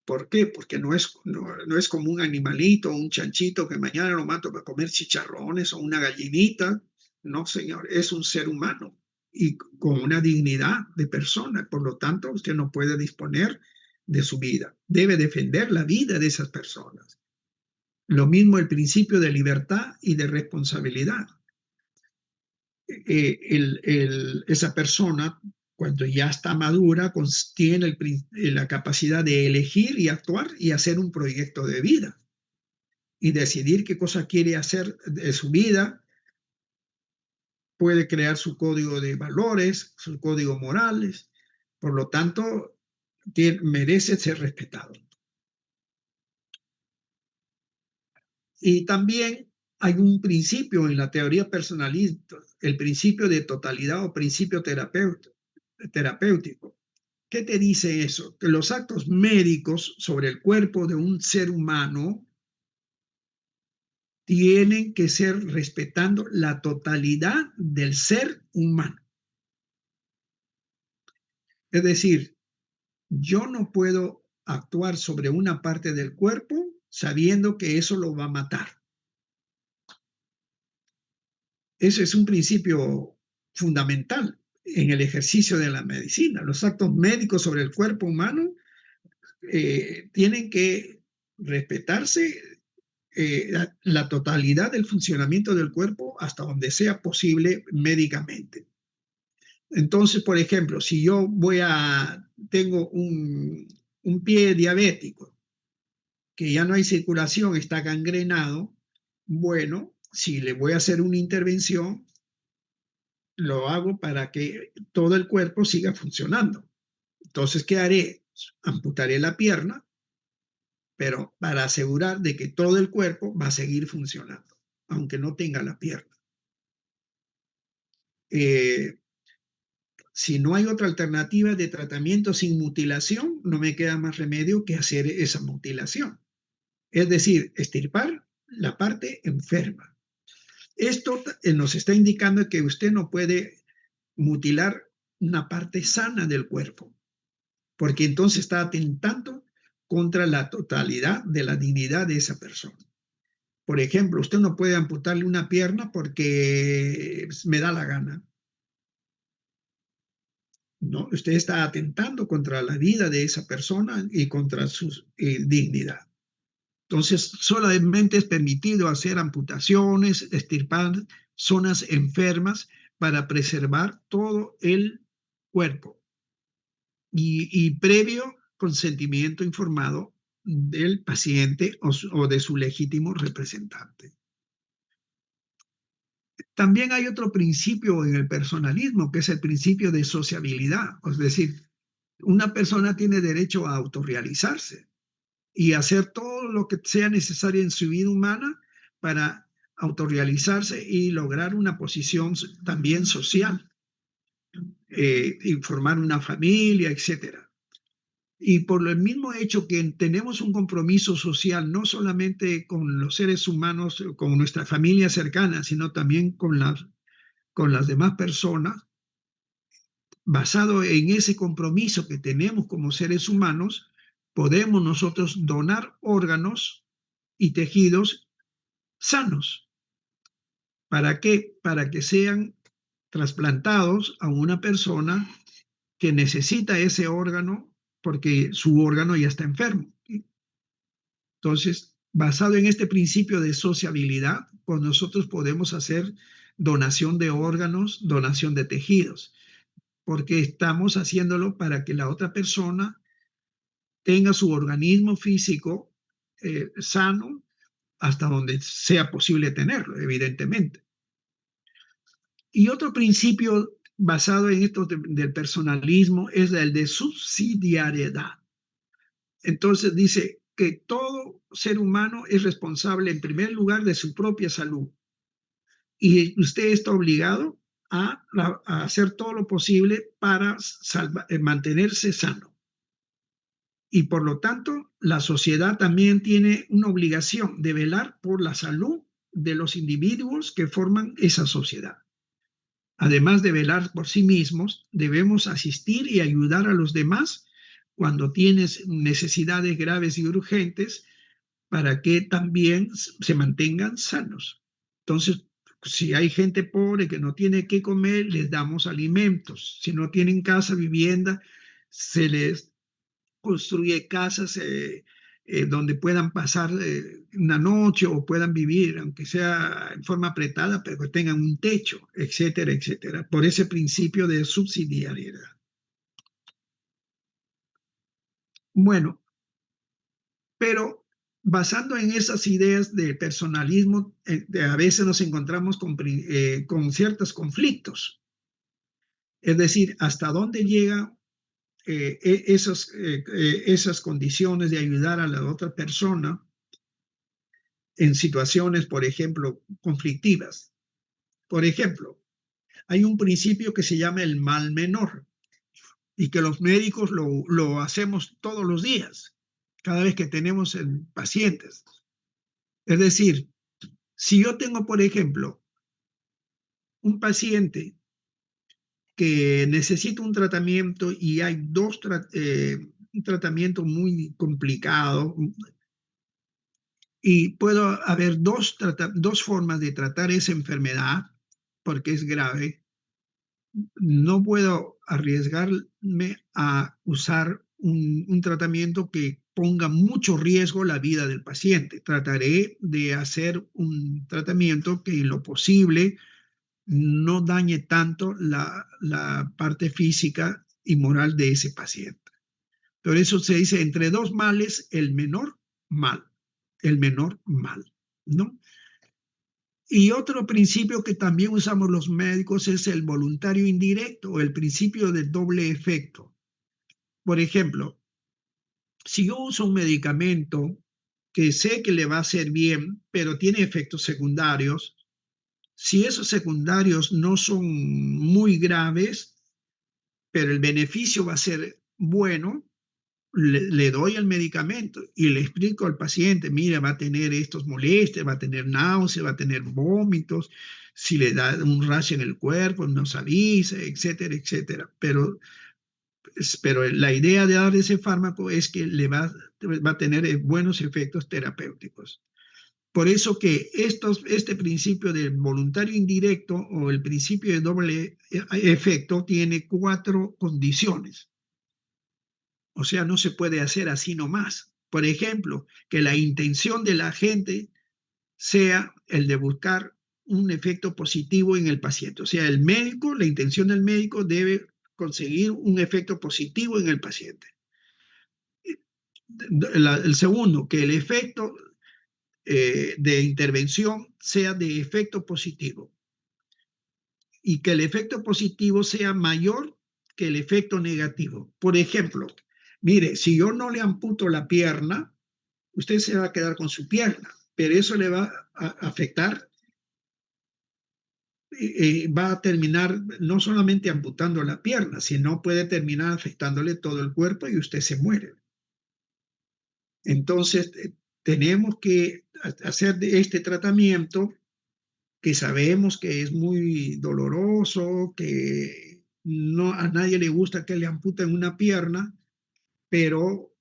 ¿Por qué? Porque no es como un animalito o un chanchito que mañana lo mato para comer chicharrones o una gallinita. No, señor, es un ser humano y con una dignidad de persona. Por lo tanto, usted no puede disponer de su vida. Debe defender la vida de esas personas. Lo mismo el principio de libertad y de responsabilidad. Esa persona, cuando ya está madura, tiene la capacidad de elegir y actuar y hacer un proyecto de vida y decidir qué cosa quiere hacer de su vida. Puede crear su código de valores, sus códigos morales. Por lo tanto, merece ser respetado. Y también hay un principio en la teoría personalista, el principio de totalidad o principio terapéutico. ¿Qué te dice eso? Que los actos médicos sobre el cuerpo de un ser humano tienen que ser respetando la totalidad del ser humano. Es decir, yo no puedo actuar sobre una parte del cuerpo sabiendo que eso lo va a matar. Ese es un principio fundamental en el ejercicio de la medicina. Los actos médicos sobre el cuerpo humano tienen que respetarse la totalidad del funcionamiento del cuerpo hasta donde sea posible médicamente. Entonces, por ejemplo, si yo tengo un pie diabético, que ya no hay circulación, está gangrenado, bueno, si le voy a hacer una intervención, lo hago para que todo el cuerpo siga funcionando. Entonces, ¿qué haré? Amputaré la pierna, pero para asegurar de que todo el cuerpo va a seguir funcionando, aunque no tenga la pierna. Si no hay otra alternativa de tratamiento sin mutilación, no me queda más remedio que hacer esa mutilación. Es decir, extirpar la parte enferma. Esto nos está indicando que usted no puede mutilar una parte sana del cuerpo, porque entonces está atentando contra la totalidad de la dignidad de esa persona. Por ejemplo, usted no puede amputarle una pierna porque me da la gana. No, usted está atentando contra la vida de esa persona y contra su dignidad. Entonces, solamente es permitido hacer amputaciones, extirpar zonas enfermas para preservar todo el cuerpo y previo consentimiento informado del paciente o de su legítimo representante. También hay otro principio en el personalismo, que es el principio de sociabilidad. Es decir, una persona tiene derecho a autorrealizarse y hacer todo lo que sea necesario en su vida humana para autorrealizarse y lograr una posición también social, y formar una familia, etc. Y por el mismo hecho que tenemos un compromiso social, no solamente con los seres humanos, con nuestra familia cercana, sino también con las demás personas, basado en ese compromiso que tenemos como seres humanos, podemos nosotros donar órganos y tejidos sanos. ¿Para qué? Para que sean trasplantados a una persona que necesita ese órgano porque su órgano ya está enfermo. Entonces, basado en este principio de sociabilidad, pues nosotros podemos hacer donación de órganos, donación de tejidos, porque estamos haciéndolo para que la otra persona tenga su organismo físico sano hasta donde sea posible tenerlo, evidentemente. Y otro principio basado en esto del personalismo es el de subsidiariedad. Entonces dice que todo ser humano es responsable en primer lugar de su propia salud y usted está obligado a hacer todo lo posible para mantenerse sano. Y por lo tanto, la sociedad también tiene una obligación de velar por la salud de los individuos que forman esa sociedad. Además de velar por sí mismos, debemos asistir y ayudar a los demás cuando tienes necesidades graves y urgentes para que también se mantengan sanos. Entonces, si hay gente pobre que no tiene qué comer, les damos alimentos. Si no tienen casa, vivienda, se les construye casas donde puedan pasar una noche o puedan vivir, aunque sea en forma apretada, pero que tengan un techo, etcétera, etcétera, por ese principio de subsidiariedad. Bueno, pero basando en esas ideas de personalismo, a veces nos encontramos con ciertos conflictos. Es decir, hasta dónde llega esas condiciones de ayudar a la otra persona en situaciones, por ejemplo, conflictivas. Por ejemplo, hay un principio que se llama el mal menor y que los médicos lo hacemos todos los días, cada vez que tenemos pacientes. Es decir, si yo tengo, por ejemplo, un paciente que necesita un tratamiento y hay un tratamiento muy complicado y puedo haber dos formas de tratar esa enfermedad porque es grave, no puedo arriesgarme a usar un tratamiento que ponga mucho riesgo la vida del paciente. Trataré de hacer un tratamiento que en lo posible no dañe tanto la parte física y moral de ese paciente. Por eso se dice, entre dos males, el menor mal, ¿no? Y otro principio que también usamos los médicos es el voluntario indirecto o el principio del doble efecto. Por ejemplo, si yo uso un medicamento que sé que le va a hacer bien, pero tiene efectos secundarios, si esos secundarios no son muy graves, pero el beneficio va a ser bueno, le doy el medicamento y le explico al paciente, mira, va a tener estos molestias, va a tener náuseas, va a tener vómitos, si le da un rash en el cuerpo, nos avisa, etcétera, etcétera. Pero la idea de dar ese fármaco es que va a tener buenos efectos terapéuticos. Por eso que este principio del voluntario indirecto o el principio de doble efecto tiene 4 condiciones. O sea, no se puede hacer así nomás. Por ejemplo, que la intención de la gente sea el de buscar un efecto positivo en el paciente. O sea, la intención del médico debe conseguir un efecto positivo en el paciente. El segundo, que el efecto de intervención sea de efecto positivo y que el efecto positivo sea mayor que el efecto negativo. Por ejemplo, mire, si yo no le amputo la pierna, usted se va a quedar con su pierna, pero eso le va a afectar, va a terminar no solamente amputando la pierna, sino puede terminar afectándole todo el cuerpo y usted se muere. Entonces, tenemos que hacer este tratamiento que sabemos que es muy doloroso, que a nadie le gusta que le amputen una pierna, pero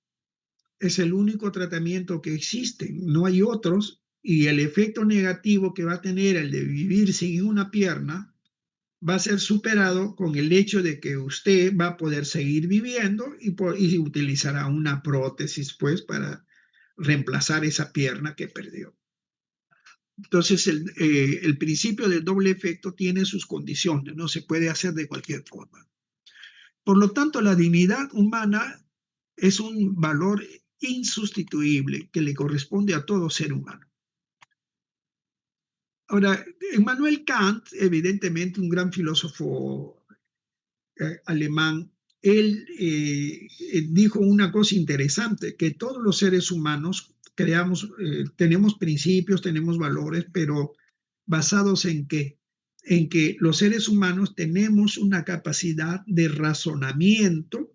es el único tratamiento que existe, no hay otros, y el efecto negativo que va a tener el de vivir sin una pierna va a ser superado con el hecho de que usted va a poder seguir viviendo y utilizará una prótesis, pues, para reemplazar esa pierna que perdió. Entonces, el principio del doble efecto tiene sus condiciones, no se puede hacer de cualquier forma. Por lo tanto, la dignidad humana es un valor insustituible que le corresponde a todo ser humano. Ahora, Immanuel Kant, evidentemente un gran filósofo alemán, él dijo una cosa interesante, que todos los seres humanos tenemos principios, tenemos valores, pero basados ¿en qué? En que los seres humanos tenemos una capacidad de razonamiento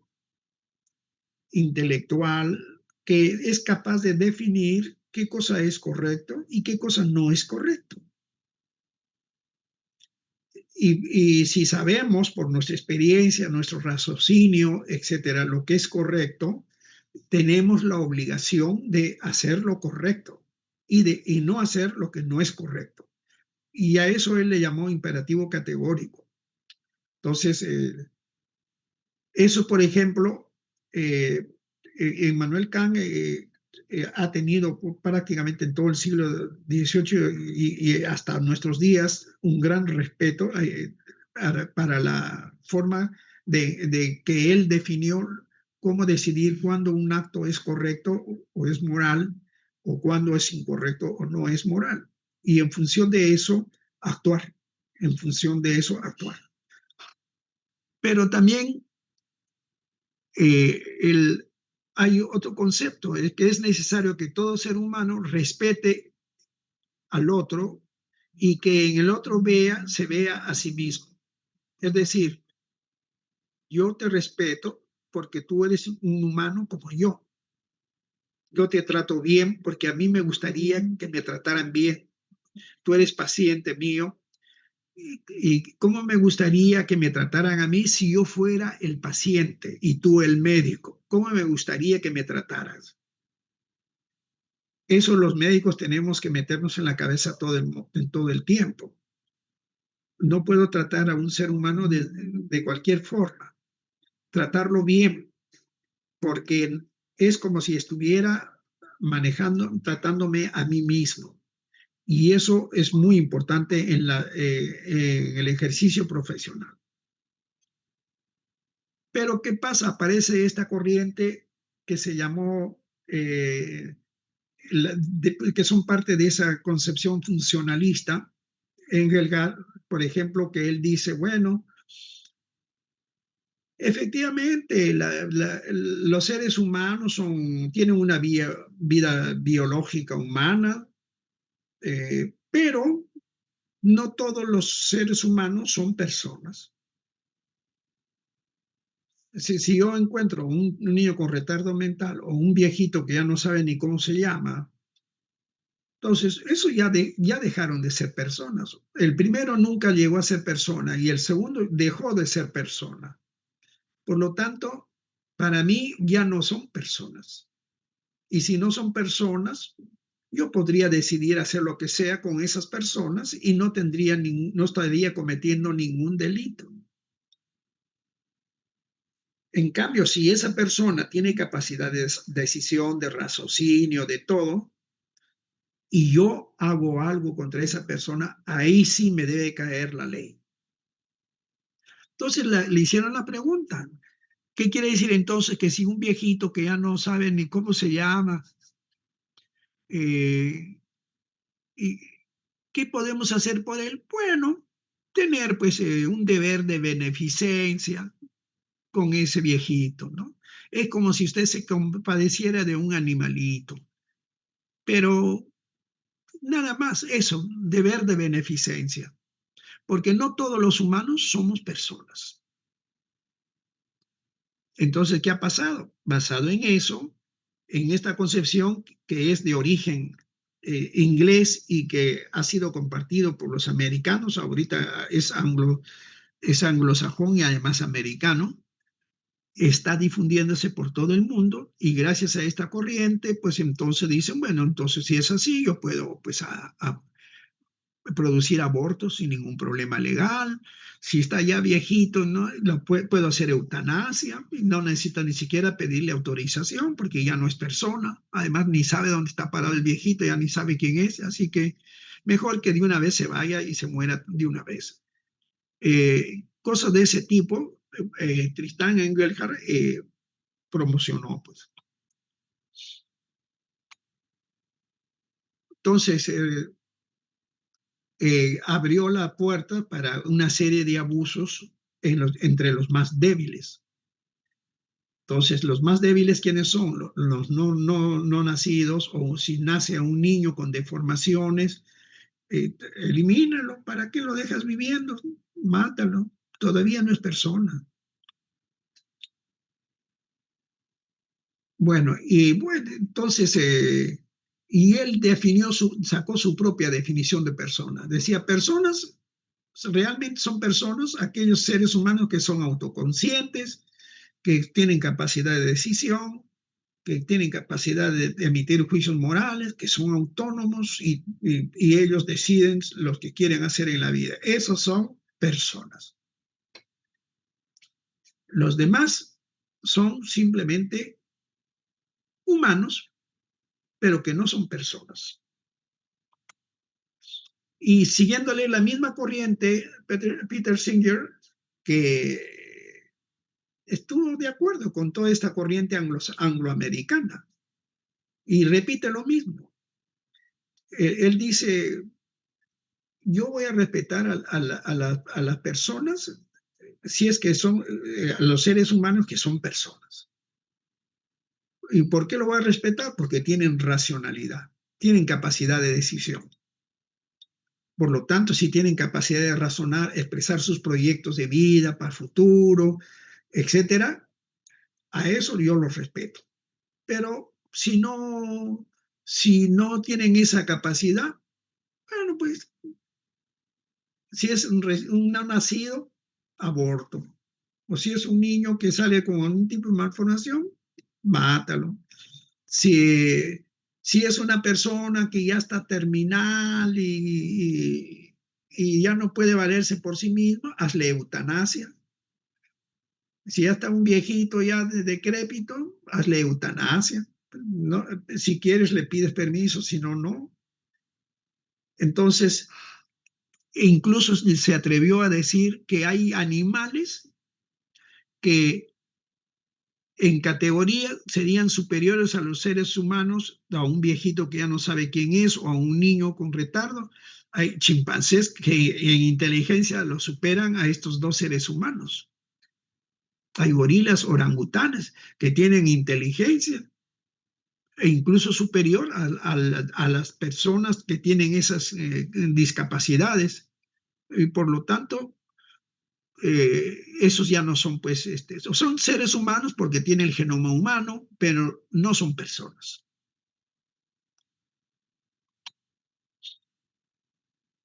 intelectual que es capaz de definir qué cosa es correcto y qué cosa no es correcto. Y si sabemos por nuestra experiencia, nuestro raciocinio, etcétera, lo que es correcto, tenemos la obligación de hacer lo correcto y no hacer lo que no es correcto. Y a eso él le llamó imperativo categórico. Entonces, eso, por ejemplo, Immanuel Kant ha tenido prácticamente en todo el siglo XVIII y hasta nuestros días un gran respeto para la forma de que él definió cómo decidir cuándo un acto es correcto o es moral, o cuándo es incorrecto o no es moral. Y en función de eso, actuar. En función de eso, actuar. Pero también hay otro concepto, es que es necesario que todo ser humano respete al otro y que en el otro se vea a sí mismo. Es decir, yo te respeto porque tú eres un humano como yo. Yo te trato bien porque a mí me gustaría que me trataran bien. Tú eres paciente mío. ¿Y cómo me gustaría que me trataran a mí si yo fuera el paciente y tú el médico? ¿Cómo me gustaría que me trataras? Eso los médicos tenemos que meternos en la cabeza en todo el tiempo. No puedo tratar a un ser humano de cualquier forma. Tratarlo bien, porque es como si estuviera tratándome a mí mismo. Y eso es muy importante en el ejercicio profesional. Pero ¿qué pasa? Aparece esta corriente que se llamó, que son parte de esa concepción funcionalista. Engelgard, por ejemplo, que él dice, bueno, efectivamente, los seres humanos tienen una vida biológica humana, pero no todos los seres humanos son personas. Si yo encuentro un niño con retardo mental o un viejito que ya no sabe ni cómo se llama, entonces eso ya dejaron de ser personas. El primero nunca llegó a ser persona y el segundo dejó de ser persona. Por lo tanto, para mí ya no son personas. Y si no son personas, yo podría decidir hacer lo que sea con esas personas y no estaría cometiendo ningún delito. En cambio, si esa persona tiene capacidad de decisión, de raciocinio, de todo, y yo hago algo contra esa persona, ahí sí me debe caer la ley. Entonces le hicieron la pregunta, ¿qué quiere decir entonces que si un viejito que ya no sabe ni cómo se llama, ¿y qué podemos hacer por él? Bueno, tener pues un deber de beneficencia con ese viejito, ¿no? Es como si usted se compadeciera de un animalito, pero nada más eso, deber de beneficencia, porque no todos los humanos somos personas. Entonces, ¿qué ha pasado? Basado en eso, en esta concepción que es de origen inglés y que ha sido compartido por los americanos, ahorita es anglosajón y además americano, está difundiéndose por todo el mundo y gracias a esta corriente, pues entonces dicen, bueno, entonces si es así, yo puedo pues producir abortos sin ningún problema legal. Si está ya viejito, ¿no? Puedo hacer eutanasia, no necesito ni siquiera pedirle autorización porque ya no es persona. Además, ni sabe dónde está parado el viejito, ya ni sabe quién es, así que mejor que de una vez se vaya y se muera de una vez. Cosas de ese tipo, Tristan Engelhardt promocionó, pues. Entonces, abrió la puerta para una serie de abusos entre los más débiles. Entonces, los más débiles, ¿quiénes son? Los no nacidos, o si nace a un niño con deformaciones, elimínalo. ¿Para qué lo dejas viviendo? Mátalo. Todavía no es persona. Bueno, entonces, y él sacó su propia definición de persona. Decía, personas realmente son personas, aquellos seres humanos que son autoconscientes, que tienen capacidad de decisión, que tienen capacidad de emitir juicios morales, que son autónomos y ellos deciden lo que quieren hacer en la vida. Esos son personas. Los demás son simplemente humanos, pero que no son personas. Y siguiéndole la misma corriente, Peter Singer, que estuvo de acuerdo con toda esta corriente angloamericana, y repite lo mismo. Él dice, yo voy a respetar a las personas si es que son los seres humanos que son personas. ¿Y por qué lo voy a respetar? Porque tienen racionalidad, tienen capacidad de decisión. Por lo tanto, si tienen capacidad de razonar, expresar sus proyectos de vida para el futuro, etcétera, a eso yo los respeto. Pero si no tienen esa capacidad, bueno, pues, si es un no nacido, aborto. O si es un niño que sale con algún tipo de malformación, mátalo. Si es una persona que ya está terminal y ya no puede valerse por sí misma, hazle eutanasia. Si ya está un viejito ya decrépito, hazle eutanasia. No, si quieres le pides permiso, si no, no. Entonces, incluso se atrevió a decir que hay animales que en categoría serían superiores a los seres humanos, a un viejito que ya no sabe quién es o a un niño con retardo. Hay chimpancés que en inteligencia lo superan a estos dos seres humanos. Hay gorilas, orangutanes que tienen inteligencia e incluso superior a las personas que tienen esas discapacidades. Y por lo tanto, esos ya no son, pues, son seres humanos porque tienen el genoma humano, pero no son personas.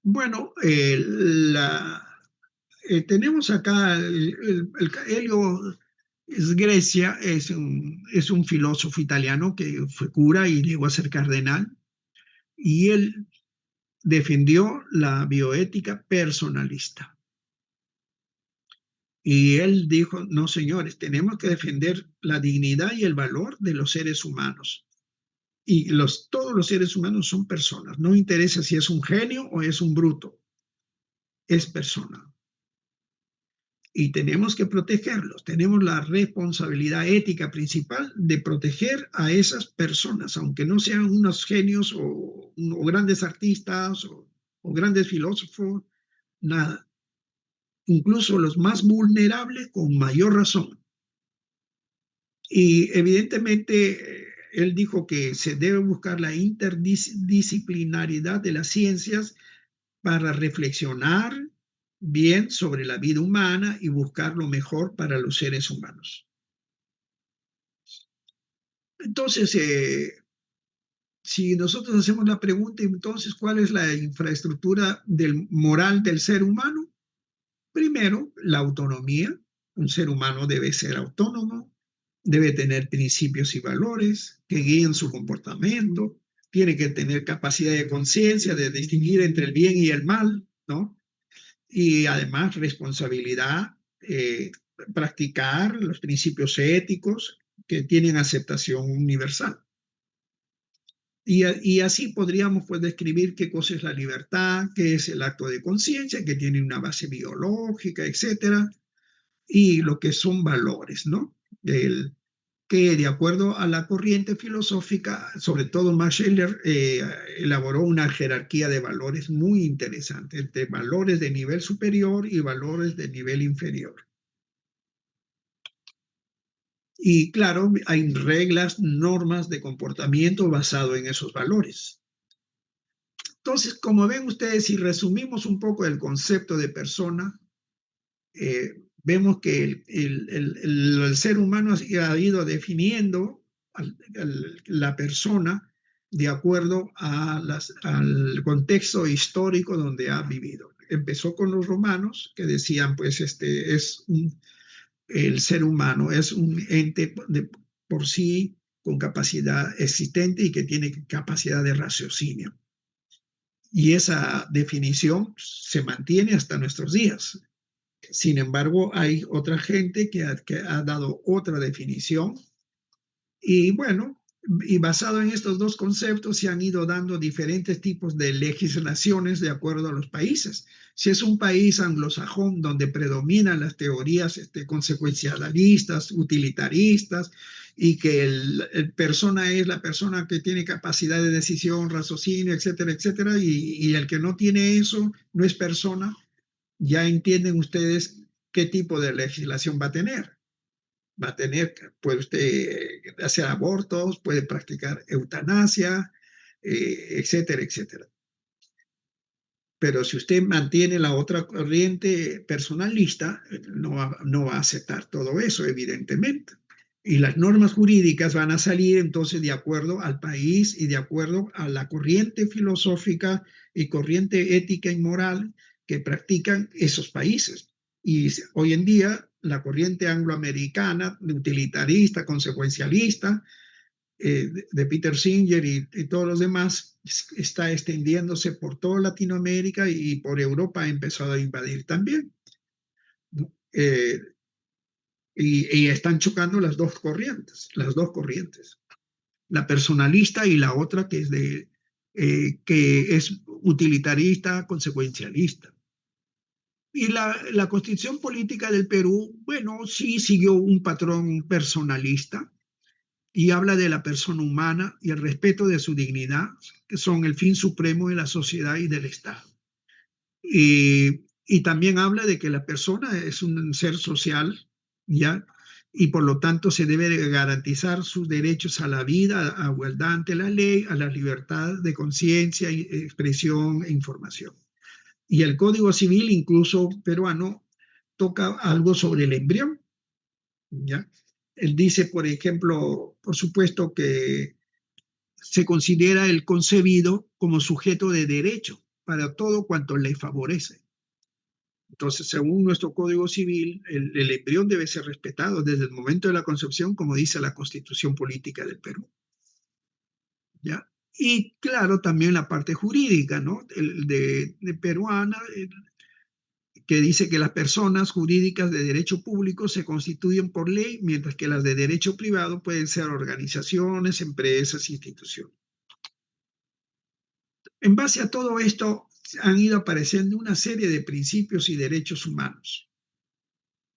Bueno, tenemos acá Elio Sgrezia, es un filósofo italiano que fue cura y llegó a ser cardenal, y él defendió la bioética personalista. Y él dijo, no, señores, tenemos que defender la dignidad y el valor de los seres humanos. Y todos los seres humanos son personas. No interesa si es un genio o es un bruto. Es persona. Y tenemos que protegerlos. Tenemos la responsabilidad ética principal de proteger a esas personas, aunque no sean unos genios o grandes artistas o grandes filósofos, nada. Incluso los más vulnerables con mayor razón. Y evidentemente él dijo que se debe buscar la interdisciplinaridad de las ciencias para reflexionar bien sobre la vida humana y buscar lo mejor para los seres humanos. Entonces, si nosotros hacemos la pregunta, entonces, ¿cuál es la infraestructura moral del ser humano? Primero, la autonomía. Un ser humano debe ser autónomo, debe tener principios y valores que guíen su comportamiento, tiene que tener capacidad de conciencia, de distinguir entre el bien y el mal, ¿no? Y además responsabilidad, practicar los principios éticos que tienen aceptación universal. Y así podríamos pues describir qué cosa es la libertad, qué es el acto de conciencia, que tiene una base biológica, etcétera, y lo que son valores, ¿no? Que de acuerdo a la corriente filosófica, sobre todo Max Scheler, elaboró una jerarquía de valores muy interesante, entre valores de nivel superior y valores de nivel inferior. Y claro, hay reglas, normas de comportamiento basado en esos valores. Entonces, como ven ustedes, si resumimos un poco el concepto de persona, vemos que el ser humano ha ido definiendo la persona de acuerdo al contexto histórico donde ha vivido. Empezó con los romanos, que decían, pues, el ser humano es un ente por sí con capacidad existente y que tiene capacidad de raciocinio. Y esa definición se mantiene hasta nuestros días. Sin embargo, hay otra gente que ha dado otra definición y bueno, y basado en estos dos conceptos se han ido dando diferentes tipos de legislaciones de acuerdo a los países. Si es un país anglosajón donde predominan las teorías consecuencialistas, utilitaristas, y que el persona es la persona que tiene capacidad de decisión, raciocinio, etcétera, etcétera, y el que no tiene eso no es persona, ya entienden ustedes qué tipo de legislación va a tener. Va a tener, puede usted hacer abortos, puede practicar eutanasia, etcétera, etcétera. Pero si usted mantiene la otra corriente personalista, no va a aceptar todo eso, evidentemente. Y las normas jurídicas van a salir entonces de acuerdo al país y de acuerdo a la corriente filosófica y corriente ética y moral que practican esos países. Y hoy en día la corriente angloamericana, utilitarista, consecuencialista, de Peter Singer y todos los demás, está extendiéndose por toda Latinoamérica y por Europa ha empezado a invadir también. Y están chocando las dos corrientes, la personalista y la otra que es utilitarista, consecuencialista. Y la constitución política del Perú, bueno, sí siguió un patrón personalista y habla de la persona humana y el respeto de su dignidad, que son el fin supremo de la sociedad y del Estado. Y también habla de que la persona es un ser social, ¿ya? Y por lo tanto se debe garantizar sus derechos a la vida, a igualdad ante la ley, a la libertad de conciencia, expresión e información. Y el Código Civil, incluso peruano, toca algo sobre el embrión, ¿ya? Él dice, por ejemplo, por supuesto que se considera el concebido como sujeto de derecho para todo cuanto le favorece. Entonces, según nuestro Código Civil, el embrión debe ser respetado desde el momento de la concepción, como dice la Constitución Política del Perú, ¿ya? Y claro, también la parte jurídica, ¿no? de peruana, que dice que las personas jurídicas de derecho público se constituyen por ley, mientras que las de derecho privado pueden ser organizaciones, empresas, instituciones. En base a todo esto, han ido apareciendo una serie de principios y derechos humanos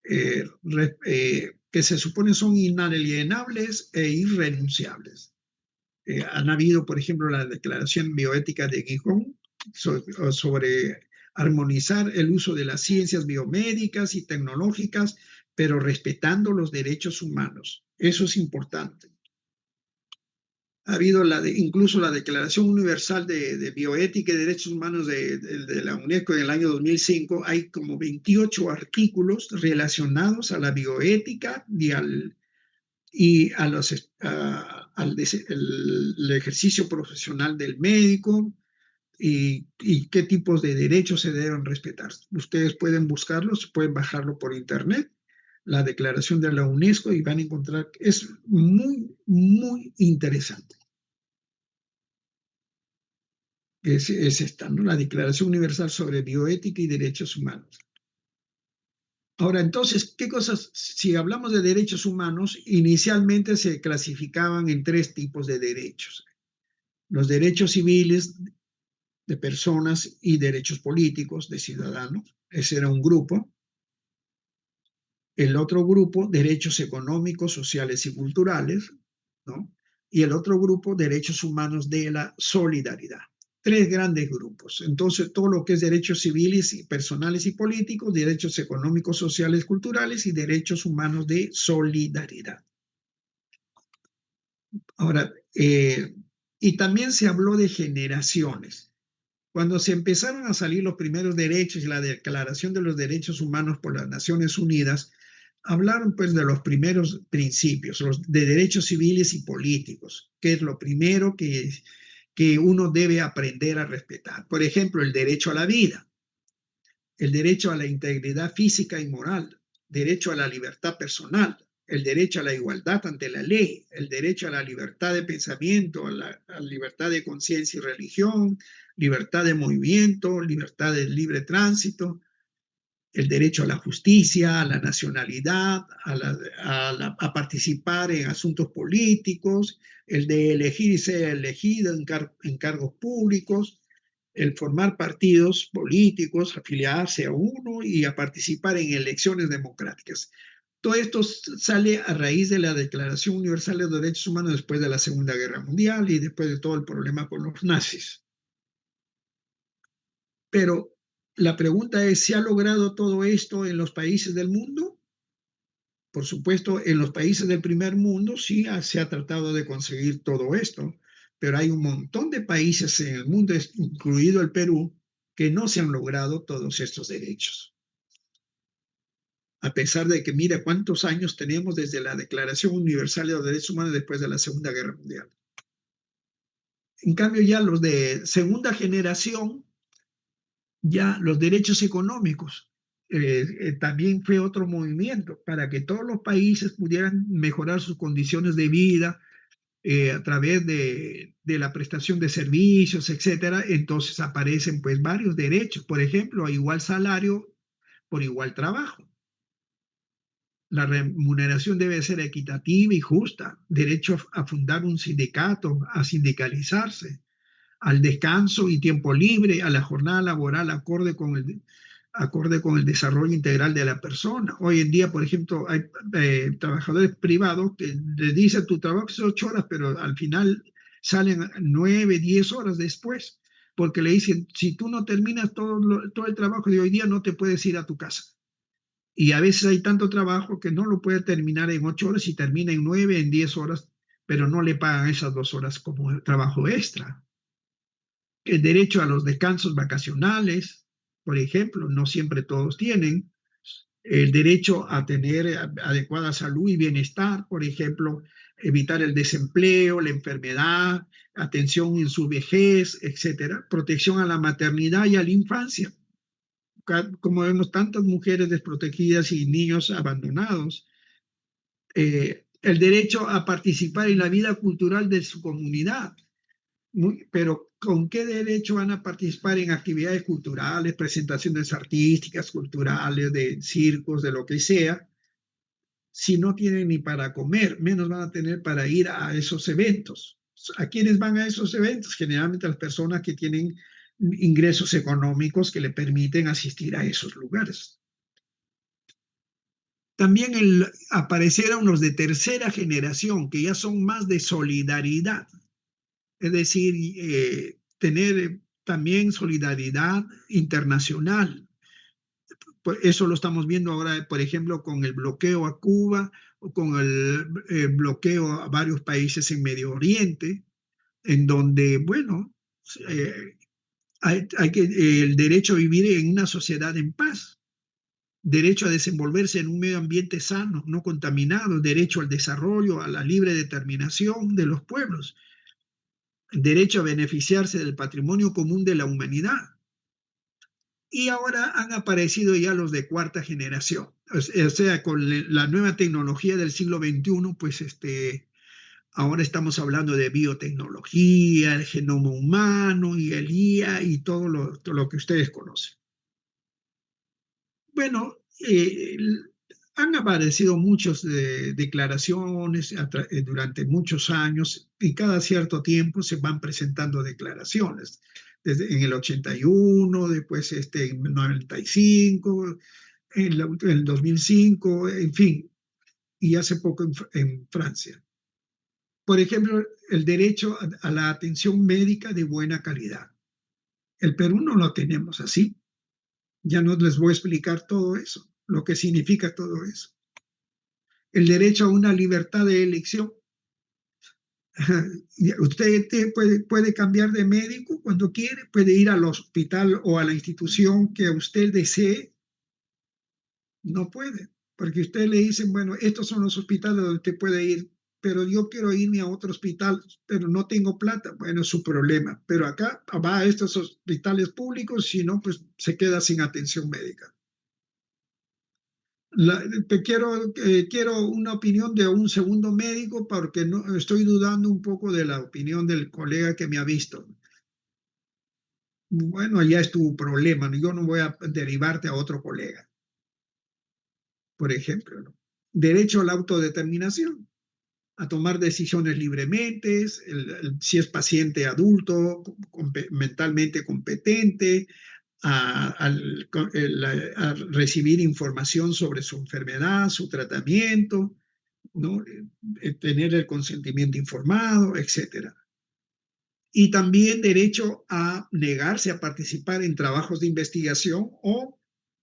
que se supone son inalienables e irrenunciables. Han habido, por ejemplo, la Declaración Bioética de Gijón sobre armonizar el uso de las ciencias biomédicas y tecnológicas, pero respetando los derechos humanos. Eso es importante. Ha habido incluso la Declaración Universal de Bioética y Derechos Humanos de la UNESCO en el año 2005. Hay como 28 artículos relacionados a la bioética al ejercicio profesional del médico y qué tipos de derechos se deben respetar. Ustedes pueden buscarlos, pueden bajarlo por internet, la declaración de la UNESCO, y van a encontrar, es muy, muy interesante. Es esta, ¿no? La Declaración Universal sobre Bioética y Derechos Humanos. Ahora, entonces, ¿qué cosas? Si hablamos de derechos humanos, inicialmente se clasificaban en 3 tipos de derechos. Los derechos civiles de personas y derechos políticos de ciudadanos. Ese era un grupo. El otro grupo, derechos económicos, sociales y culturales, ¿no? Y el otro grupo, derechos humanos de la solidaridad. 3 grandes grupos. Entonces, todo lo que es derechos civiles y personales y políticos, derechos económicos, sociales, culturales y derechos humanos de solidaridad. Ahora, y también se habló de generaciones. Cuando se empezaron a salir los primeros derechos y la Declaración de los Derechos Humanos por las Naciones Unidas, hablaron pues de los primeros principios, los de derechos civiles y políticos, que es lo primero que uno debe aprender a respetar. Por ejemplo, el derecho a la vida, el derecho a la integridad física y moral, derecho a la libertad personal, el derecho a la igualdad ante la ley, el derecho a la libertad de pensamiento, a la libertad de conciencia y religión, libertad de movimiento, libertad de libre tránsito, el derecho a la justicia, a la nacionalidad, a participar en asuntos políticos, el de elegir y ser elegido en cargos públicos, el formar partidos políticos, afiliarse a uno y a participar en elecciones democráticas. Todo esto sale a raíz de la Declaración Universal de los Derechos Humanos después de la Segunda Guerra Mundial y después de todo el problema con los nazis. Pero la pregunta es, ¿se ha logrado todo esto en los países del mundo? Por supuesto, en los países del primer mundo sí se ha tratado de conseguir todo esto, pero hay un montón de países en el mundo, incluido el Perú, que no se han logrado todos estos derechos. A pesar de que mira cuántos años tenemos desde la Declaración Universal de los Derechos Humanos después de la Segunda Guerra Mundial. En cambio, ya los de segunda generación, ya los derechos económicos, también fue otro movimiento para que todos los países pudieran mejorar sus condiciones de vida a través de la prestación de servicios, etcétera. Entonces aparecen pues varios derechos, por ejemplo, a igual salario por igual trabajo. La remuneración debe ser equitativa y justa, derecho a fundar un sindicato, a sindicalizarse, al descanso y tiempo libre, a la jornada laboral acorde con el desarrollo integral de la persona. Hoy en día, por ejemplo, hay trabajadores privados que les dicen tu trabajo es 8 horas, pero al final salen 9, 10 horas después, porque le dicen, si tú no terminas todo el trabajo de hoy día, no te puedes ir a tu casa. Y a veces hay tanto trabajo que no lo puede terminar en 8 horas y termina en 9, en 10 horas, pero no le pagan esas 2 horas como trabajo extra. El derecho a los descansos vacacionales, por ejemplo, no siempre todos tienen. El derecho a tener adecuada salud y bienestar, por ejemplo, evitar el desempleo, la enfermedad, atención en su vejez, etcétera. Protección a la maternidad y a la infancia. Como vemos, tantas mujeres desprotegidas y niños abandonados. El derecho a participar en la vida cultural de su comunidad. Pero ¿con qué derecho van a participar en actividades culturales, presentaciones artísticas, culturales, de circos, de lo que sea, si no tienen ni para comer, menos van a tener para ir a esos eventos? ¿A quiénes van a esos eventos? Generalmente a las personas que tienen ingresos económicos que le permiten asistir a esos lugares. También aparecieron los de tercera generación, que ya son más de solidaridad. Es decir, tener también solidaridad internacional. Eso lo estamos viendo ahora, por ejemplo, con el bloqueo a Cuba o con el bloqueo a varios países en Medio Oriente, en donde, bueno, hay el derecho a vivir en una sociedad en paz, derecho a desenvolverse en un medio ambiente sano, no contaminado, derecho al desarrollo, a la libre determinación de los pueblos, derecho a beneficiarse del patrimonio común de la humanidad. Y ahora han aparecido ya los de cuarta generación. O sea, con la nueva tecnología del siglo XXI, pues Ahora estamos hablando de biotecnología, el genoma humano y el IA y todo lo que ustedes conocen. Bueno, han aparecido muchas declaraciones durante muchos años y cada cierto tiempo se van presentando declaraciones. Desde en el 81, después en el 95, en el 2005, en fin, y hace poco en Francia. Por ejemplo, el derecho a la atención médica de buena calidad. El Perú no lo tenemos así. Ya no les voy a explicar todo eso, lo que significa todo eso. El derecho a una libertad de elección. Usted puede cambiar de médico cuando quiere, puede ir al hospital o a la institución que usted desee. No puede, porque usted le dicen, bueno, estos son los hospitales donde usted puede ir, pero yo quiero irme a otro hospital, pero no tengo plata. Bueno, es su problema. Pero acá va a estos hospitales públicos, si no, pues se queda sin atención médica. Quiero una opinión de un segundo médico porque no, estoy dudando un poco de la opinión del colega que me ha visto. Bueno, ya es tu problema, yo no voy a derivarte a otro colega. Por ejemplo, ¿no? Derecho a la autodeterminación, a tomar decisiones libremente, si es paciente adulto, mentalmente competente, a recibir información sobre su enfermedad, su tratamiento, ¿no? Tener el consentimiento informado, etc. Y también derecho a negarse a participar en trabajos de investigación o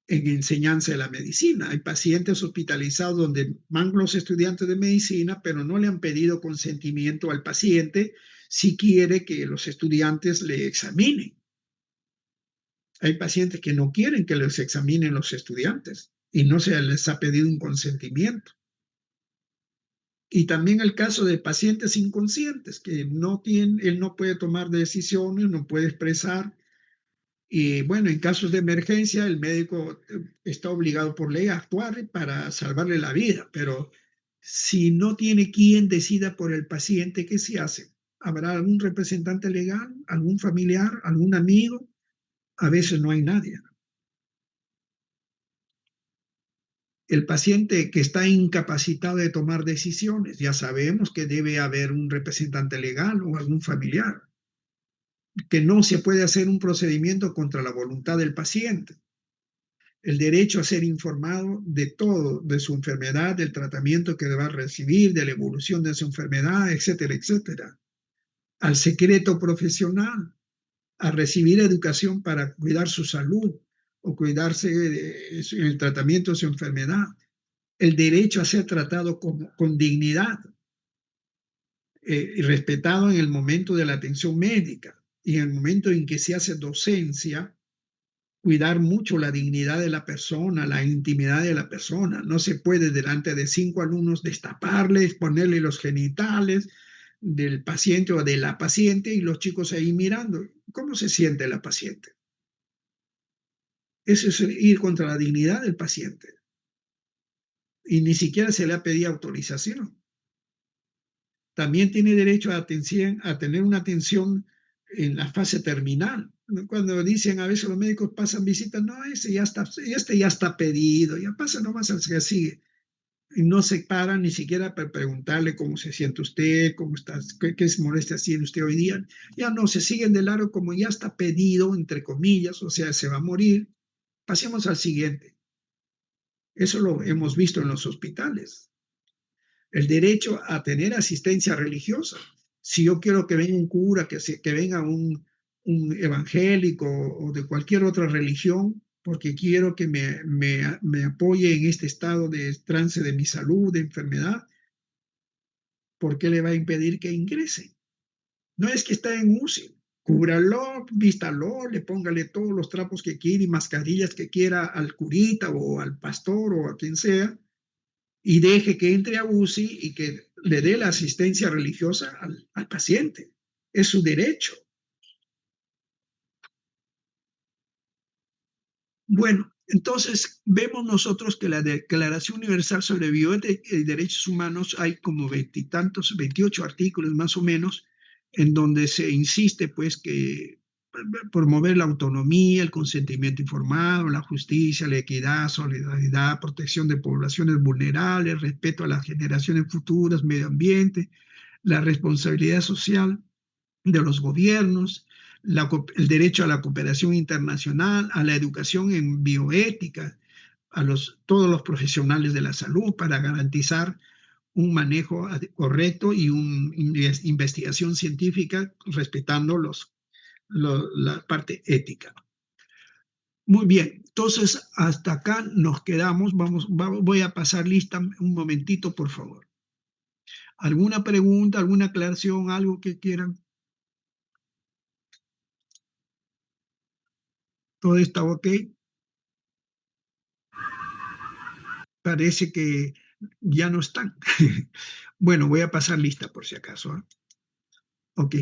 en enseñanza de la medicina. Hay pacientes hospitalizados donde van los estudiantes de medicina, pero no le han pedido consentimiento al paciente si quiere que los estudiantes le examinen. Hay pacientes que no quieren que los examinen los estudiantes y no se les ha pedido un consentimiento. Y también el caso de pacientes inconscientes que él no puede tomar decisiones, no puede expresar. Y bueno, en casos de emergencia, el médico está obligado por ley a actuar para salvarle la vida, pero si no tiene quien decida por el paciente, ¿qué se hace? ¿Habrá algún representante legal, algún familiar, algún amigo? A veces no hay nadie. El paciente que está incapacitado de tomar decisiones, ya sabemos que debe haber un representante legal o algún familiar, que no se puede hacer un procedimiento contra la voluntad del paciente. El derecho a ser informado de todo, de su enfermedad, del tratamiento que va a recibir, de la evolución de su enfermedad, etcétera, etcétera. Al secreto profesional, a recibir educación para cuidar su salud o cuidarse en el tratamiento de su enfermedad. El derecho a ser tratado con dignidad y respetado en el momento de la atención médica y en el momento en que se hace docencia, cuidar mucho la dignidad de la persona, la intimidad de la persona. No se puede delante de 5 alumnos destaparles, ponerle los genitales del paciente o de la paciente y los chicos ahí mirando. ¿Cómo se siente la paciente? Eso es ir contra la dignidad del paciente. Y ni siquiera se le ha pedido autorización. También tiene derecho a tener una atención en la fase terminal. Cuando dicen a veces los médicos pasan visitas, no, este ya está pedido, ya pasa nomás al que sigue. Y no se paran ni siquiera para preguntarle cómo se siente usted, cómo está, qué molestia tiene usted hoy día. Ya no, se siguen de largo como ya está pedido, entre comillas, o sea, se va a morir. Pasemos al siguiente. Eso lo hemos visto en los hospitales. El derecho a tener asistencia religiosa. Si yo quiero que venga un cura, que venga un evangélico o de cualquier otra religión, porque quiero que me apoye en este estado de trance de mi salud, de enfermedad, ¿por qué le va a impedir que ingrese? No es que está en UCI. Cúbralo, vístalo, le póngale todos los trapos que quiera y mascarillas que quiera al curita o al pastor o a quien sea, y deje que entre a UCI y que le dé la asistencia religiosa al paciente. Es su derecho. Bueno, Entonces, vemos nosotros que la Declaración Universal sobre Bioética y Derechos Humanos hay como 20 y tantos, 28 artículos más o menos, en donde se insiste pues que promover la autonomía, el consentimiento informado, la justicia, la equidad, solidaridad, protección de poblaciones vulnerables, respeto a las generaciones futuras, medio ambiente, la responsabilidad social de los gobiernos, el derecho a la cooperación internacional, a la educación en bioética, todos los profesionales de la salud para garantizar un manejo correcto y una investigación científica respetando la parte ética. Muy bien, entonces hasta acá nos quedamos. Voy a pasar lista un momentito, por favor. ¿Alguna pregunta, alguna aclaración, algo que quieran? ¿Todo está ok? Parece que ya no están. Bueno, voy a pasar lista por si acaso, ¿eh? Ok.